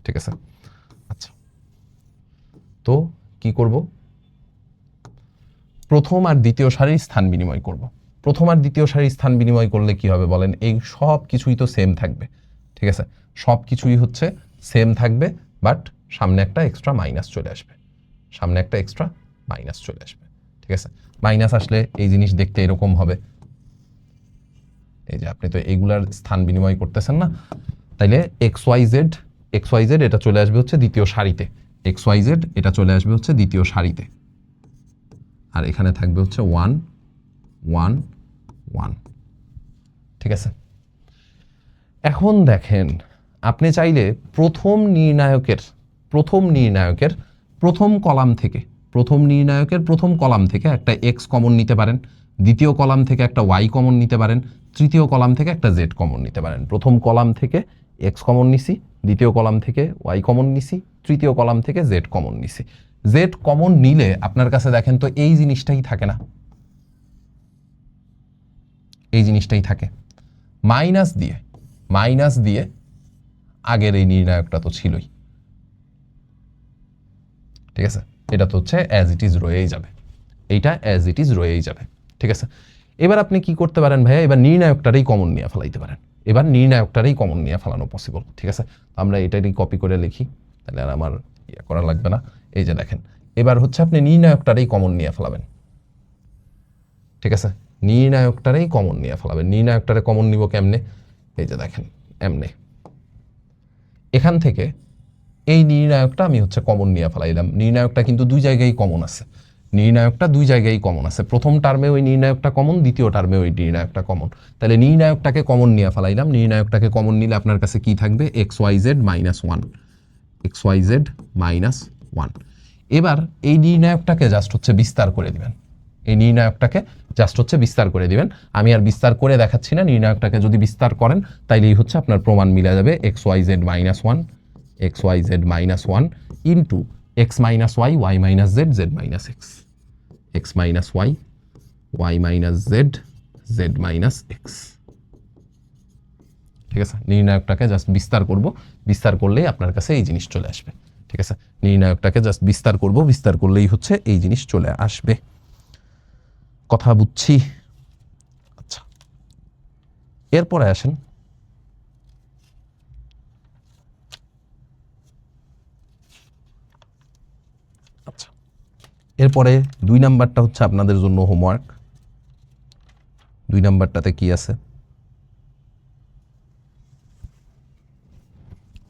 ঠিক আছে, আচ্ছা তো কি করব, প্রথম আর দ্বিতীয় সারির স্থান বিনিময় করব। প্রথম আর দ্বিতীয় সারির স্থান বিনিময় করলে কি হবে বলেন, এই সব কিছুই তো সেম থাকবে। ঠিক আছে, সব কিছুই হচ্ছে সেম থাকবে, বাট সামনে একটা এক্সট্রা মাইনাস চলে আসবে, সামনে একটা এক্সট্রা মাইনাস চলে আসবে। ঠিক আছে, মাইনাস আসলে এই জিনিস দেখতে এরকম হবে, এই যে আপনি তো এইগুলার স্থান বিনিময় করতেছেন না, তাইলে এক্স ওয়াই জেড এটা চলে আসবে হচ্ছে দ্বিতীয় সারিতে, এক্স ওয়াই জেড এটা চলে আসবে হচ্ছে দ্বিতীয় সারিতে, আর এখানে থাকবে হচ্ছে 1 1 1। ঠিক আছে, এখন দেখেন আপনি চাইলে প্রথম নির্ণায়কের প্রথম কলাম থেকে একটা এক্স কমন নিতে পারেন, দ্বিতীয় কলাম থেকে একটা ওয়াই কমন নিতে পারেন, তৃতীয় কলাম থেকে একটা জেড কমন নিতে পারেন। প্রথম কলাম থেকে এক্স কমন নিছি, দ্বিতীয় কলাম থেকে ওয়াই কমন নিছি, তৃতীয় কলাম থেকে জেড কমন নিছি। জেড কমন নিলে আপনার কাছে দেখেন তো এই জিনিসটাই থাকে না, এই জিনিসটাই থাকে, মাইনাস দিয়ে আগের এই নির্ণায়কটা তো ছিলই। ঠিক আছে, এটা তো হচ্ছে অ্যাজ ইট ইজ রয়েই যাবে, এইটা অ্যাজ ইট ইজ রয়েই যাবে। ঠিক আছে, এবার আপনি কি করতে পারেন ভাইয়া, এবার নির্ণায়কটারই কমন নিয়ে ফেলাইতে পারেন, এবার নির্ণায়কটারই কমন নিয়ে ফেলানো পসিবল। ঠিক আছে, আমরা এটারই কপি করে লিখি, তাহলে আর আমার ইয়ে করা লাগবে না। এই যে দেখেন, এবার হচ্ছে আপনি নির্ণায়কটারই কমন নিয়ে ফেলাবেন। ঠিক আছে, নির্ণায়কটারই কমন নিয়ে ফেলাবেন। নির্ণায়কটারে কমন নিব কেমনে, এই যে দেখেন এমনে, এখান থেকে এই নির্ণায়কটা আমি হচ্ছে কমন নিয়ে ফেলাইলাম। নির্ণায়কটা কিন্তু দুই জায়গায় কমন আছে, প্রথম টার্মে ওই নির্ণায়কটা কমন, দ্বিতীয় টার্মে ওই নির্ণায়কটা কমন, তাহলে নির্ণায়কটাকে কমন নিয়ে ফেলাইলাম। নির্ণায়কটাকে কমন নিলে আপনার কাছে কি থাকবে, এক্স ওয়াই জেড মাইনাস 1। এবার এই নির্ণায়কটাকে জাস্ট হচ্ছে বিস্তার করে দিবেন, আমি আর বিস্তার করে দেখাচ্ছি না। নির্ণায়কটাকে যদি বিস্তার করেন তাইলেই হচ্ছে আপনার প্রমাণ মিলে যাবে, X Y Z minus 1 into X minus Y minus Z minus X, X minus Y minus Z minus X. ঠিক আছে, নির্ণায়কটাকে জাস্ট বিস্তার করব, বিস্তার করলেই আপনার কাছে এই জিনিস চলে আসবে। ঠিক আছে, নির্ণায়কটাকে জাস্ট বিস্তার করব, বিস্তার করলেই হচ্ছে এই জিনিস চলে আসবে। কথা বুঝছি? আচ্ছা, এরপরে আসেন এরপরে 2 নাম্বারটা হচ্ছে আপনাদের জন্য হোমওয়ার্ক। 2 নাম্বারটাতে কি আছে,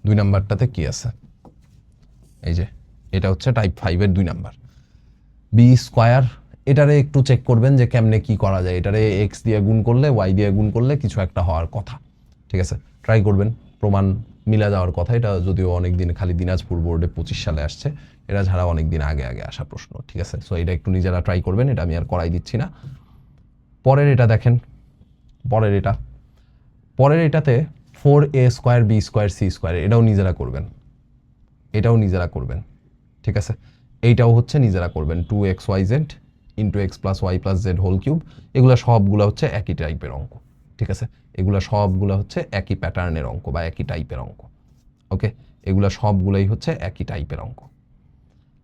2 নাম্বারটাতে কি আছে, এই যে এটা হচ্ছে টাইপ 5 এর 2 নাম্বার, বি স্কোয়ার। এটারে একটু চেক করবেন যে কেমনে কি করা যায়, এটারে এক্স দিয়ে গুণ করলে ওয়াই দিয়ে গুণ করলে কিছু একটা হওয়ার কথা। ঠিক আছে, ট্রাই করবেন, প্রমাণ মিলা যাওয়ার কথা, এটা যদিও অনেক দিন খালি দিনাজপুর বোর্ডে 25 সালে আসছে, এটা ছাড়া অনেক দিন আগে আগে আসা প্রশ্ন, ঠিক আছে। সো এটা একটু নিজেরা ট্রাই করবেন, এটা আমি আর করাই দিচ্ছি না। পরের এটা দেখেন, পরের এটাতে 4a² b² c², এটাও নিজেরা করবেন, ঠিক আছে। এইটাও হচ্ছে নিজেরা করবেন, 2xyz into x plus Y plus Z whole cube, এগুলো সবগুলো হচ্ছে একই টাইপের অঙ্ক, ঠিক আছে। এগুলো সবগুলো হচ্ছে একই প্যাটার্নের অঙ্ক বা একই টাইপের অঙ্ক, ওকে। এগুলো সবগুলোই হচ্ছে একই টাইপের অঙ্ক,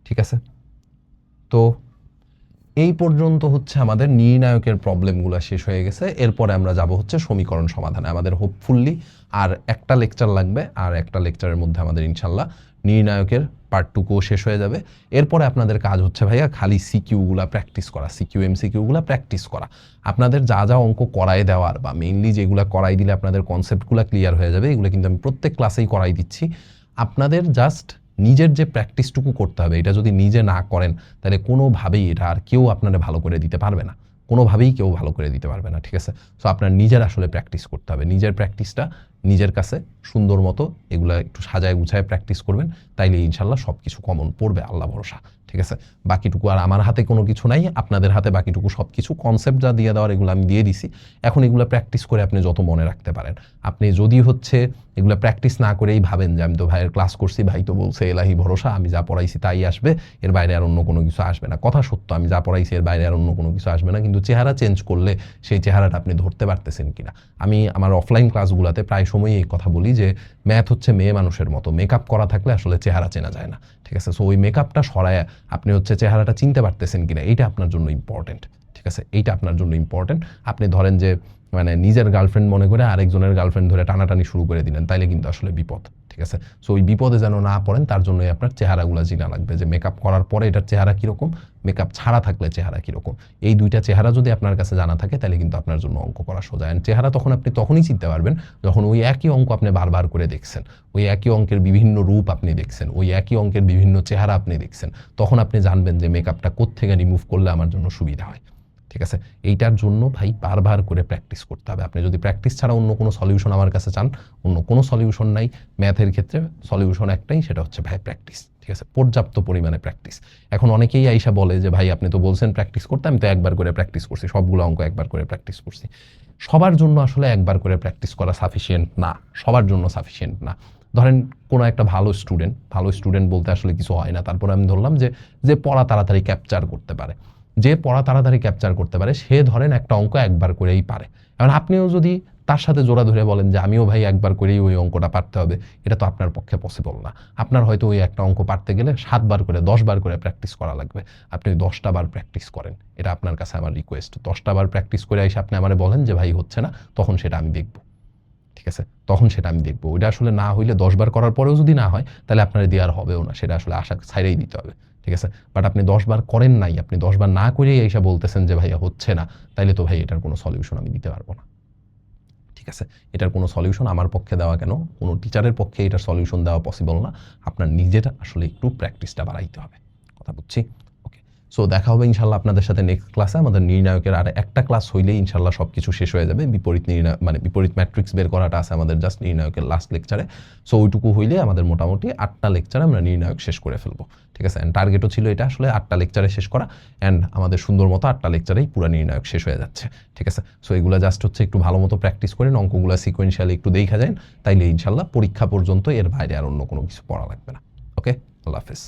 ঠিক আছে। তো এই পর্যন্ত হচ্ছে আমাদের নির্ণায়কের প্রবলেমগুলো শেষ হয়ে গেছে। এরপরে আমরা যাব হচ্ছে সমীকরণ সমাধানে। আমাদের হোপফুলি আর একটা লেকচার লাগবে, আর একটা লেকচারের মধ্যে আমাদের ইনশাল্লাহ নির্ণায়কের পার্ট 2 শেষ হয়ে যাবে। এরপরে আপনাদের কাজ হচ্ছে ভাইয়া খালি সিকিউগুলা প্র্যাকটিস করা, সিকিউ এমসিকিউগুলা প্র্যাকটিস করা। আপনাদের যা যা অঙ্ক করাই দেওয়ার বা মেইনলি যেগুলো করাই দিলে আপনাদের কনসেপ্টগুলো ক্লিয়ার হয়ে যাবে, এগুলো কিন্তু আমি প্রত্যেক ক্লাসেই করাই দিচ্ছি। আপনাদের জাস্ট নিজের যে প্র্যাকটিসটুকু করতে হবে, এটা যদি নিজে না করেন তাহলে কোনোভাবেই এটা আর কেউ আপনারা ভালো করে দিতে পারবে না, কোনোভাবেই কেউ ভালো করে দিতে পারবে না, ঠিক আছে। সো আপনার নিজের আসলে প্র্যাকটিস করতে হবে, নিজের প্র্যাকটিসটা নিজের কাছে সুন্দর মতো এগুলা একটু সাজায় গুছায় প্র্যাকটিস করবেন, তাইলে ইনশাল্লাহ সব কিছু কমন পড়বে, আল্লাহ ভরসা, ঠিক আছে। বাকিটুকু আর আমার হাতে কোনো কিছু নাই, আপনাদের হাতে বাকিটুকু সব কিছু কনসেপ্ট যা দিয়ে দেওয়ার এগুলো আমি দিয়ে দিছি। এখন এগুলো প্র্যাকটিস করে আপনি যত মনে রাখতে পারেন। আপনি যদি হচ্ছে এগুলো প্র্যাকটিস না করেই ভাবেন যে আমি তো ভাইয়ের ক্লাস করছি, ভাই তো বলছে এলাহি ভরসা, আমি যা পড়াইছি তাই আসবে, এর বাইরে আর অন্য কোনো কিছু আসবে না। কথা সত্য, আমি যা পড়াইছি এর বাইরে আর অন্য কোনো কিছু আসবে না, কিন্তু চেহারা চেঞ্জ করলে সেই চেহারাটা আপনি ধরতে পারতেছেন কিনা। আমি আমার অফলাইন ক্লাসগুলোতে প্রায় সময়ই এই কথা বলি যে ম্যাথ হচ্ছে মেয়ে মানুষের মতো, মেকআপ করা থাকলে আসলে চেহারা চেনা যায় না, ঠিক আছে। সো ওই মেকআপটা সরায় আপনি হচ্ছে চেহারাটা চিনতে পারতেছেন কিনা, এইটা আপনার জন্য ইম্পর্টেন্ট, ঠিক আছে। এইটা আপনার জন্য ইম্পর্টেন্ট। আপনি ধরেন যে মানে নিজের গার্লফ্রেন্ড মনে করে আরেকজনের গার্লফ্রেন্ড ধরে টানাটানি শুরু করে দিলেন, তাইলে কিন্তু আসলে বিপদ, ঠিক আছে। সো ওই বিপদে যেন না পড়েন, তার জন্যই আপনার চেহারাগুলো চিনা লাগবে, যে মেকআপ করার পরে এটার চেহারা কীরকম, মেকআপ ছাড়া থাকলে চেহারা কীরকম। এই দুইটা চেহারা যদি আপনার কাছে জানা থাকে তাহলে কিন্তু আপনার জন্য অঙ্ক করা সোজা। অ্যান্ড চেহারা তখন আপনি তখনই চিনতে পারবেন যখন ওই একই অঙ্ক আপনি বারবার করে দেখছেন, ওই একই অঙ্কের বিভিন্ন রূপ আপনি দেখছেন, ওই একই অঙ্কের বিভিন্ন চেহারা আপনি দেখছেন, তখন আপনি জানবেন যে মেকআপটা কোত্থেকে রিমুভ করলে আমার জন্য সুবিধা হয়, ঠিক আছে। এইটার জন্য ভাই বারবার করে প্র্যাকটিস করতে হবে। আপনি যদি প্র্যাকটিস ছাড়া অন্য কোনো সলিউশন আমার কাছে চান, অন্য কোনো সলিউশন নাই। ম্যাথের ক্ষেত্রে সলিউশন একটাই, সেটা হচ্ছে ভাই প্র্যাকটিস, ঠিক আছে। পর্যাপ্ত পরিমাণে প্র্যাকটিস। এখন অনেকেই আইসা বলে যে ভাই আপনি তো বলছেন প্র্যাকটিস করতে, আমি তো একবার করে প্র্যাকটিস করছি, সবগুলো অঙ্ক একবার করে প্র্যাকটিস করছি। সবার জন্য আসলে একবার করে প্র্যাকটিস করা সাফিসিয়েন্ট না, সবার জন্য সাফিসিয়েন্ট না। ধরেন কোনো একটা ভালো স্টুডেন্ট বলতে আসলে কিছু হয় না, তারপরে আমি ধরলাম যে পড়া তাড়াতাড়ি ক্যাপচার করতে পারে, যে পড়া তাড়াতাড়ি ক্যাপচার করতে পারে সে ধরেন একটা অঙ্ক একবার করেই পারে। এখন আপনিও যদি তার সাথে জোড়া ধরে বলেন যে আমিও ভাই একবার করেই ওই অঙ্কটা পারতে হবে, এটা তো আপনার পক্ষে পসিবল না। আপনার হয়তো ওই একটা অঙ্ক পারতে গেলে 7 বার করে 10 বার করে প্র্যাকটিস করা লাগবে। আপনি 10টা বার প্র্যাকটিস করেন, এটা আপনার কাছে আমার রিকোয়েস্ট। 10টা বার প্র্যাকটিস করে এসে আপনি আমারে বলেন যে ভাই হচ্ছে না, তখন সেটা আমি দেখব, ঠিক আছে। তখন সেটা আমি দেখবো। ওইটা আসলে না হইলে 10 বার করার পরেও যদি না হয় তাহলে আপনার দেওয়ার হবেও না, সেটা আসলে আশা ছাইড়াই দিতে হবে, ঠিক আছে। বাট আপনি 10 বার করেন নাই, আপনি 10 বার না করেই এসে বলতেছেন যে ভাইয়া হচ্ছে না, তাইলে তো ভাই এটার কোনো সলিউশন আমি দিতে পারবো না, ঠিক আছে। এটার কোনো সলিউশন আমার পক্ষে দেওয়া কেন, কোনো টিচারের পক্ষে এটার সলিউশন দেওয়া পসিবল না। আপনার নিজের আসলে একটু প্র্যাকটিসটা বাড়াইতে হবে, কথা বুঝছি। ওকে, সো দেখা হবে ইনশাল্লাহ আপনাদের সাথে নেক্সট ক্লাসে। আমাদের নির্ণায়কের আর একটা ক্লাস হইলেই ইনশাল্লাহ সব কিছু শেষ হয়ে যাবে। বিপরীত ম্যাট্রিক্স বের করাটা আছে আমাদের জাস্ট নির্ণায়কের লাস্ট লেকচারে। সো ওইটুকু হইলে আমাদের মোটামুটি 8টা লেকচারে আমরা নির্ণায়ক শেষ করে ফেলবো, ঠিক আছে। অ্যান্ড টার্গেটও ছিল এটা আসলে 8টা লেকচারে শেষ করা, অ্যান্ড আমাদের সুন্দর মতো 8টা লেকচারেই পুরো নির্ণায়ক শেষ হয়ে যাচ্ছে, ঠিক আছে। সো এগুলো জাস্ট হচ্ছে একটু ভালো মতো প্র্যাকটিস করেন, অঙ্কগুলো সিকোয়েন্সিয়ালি একটু দেখা যায়, তাইলে ইনশাল্লাহ পরীক্ষা পর্যন্ত এর বাইরে আর অন্য কোনো কিছু পড়া লাগবে না। ওকে, আল্লাহ হাফেজ।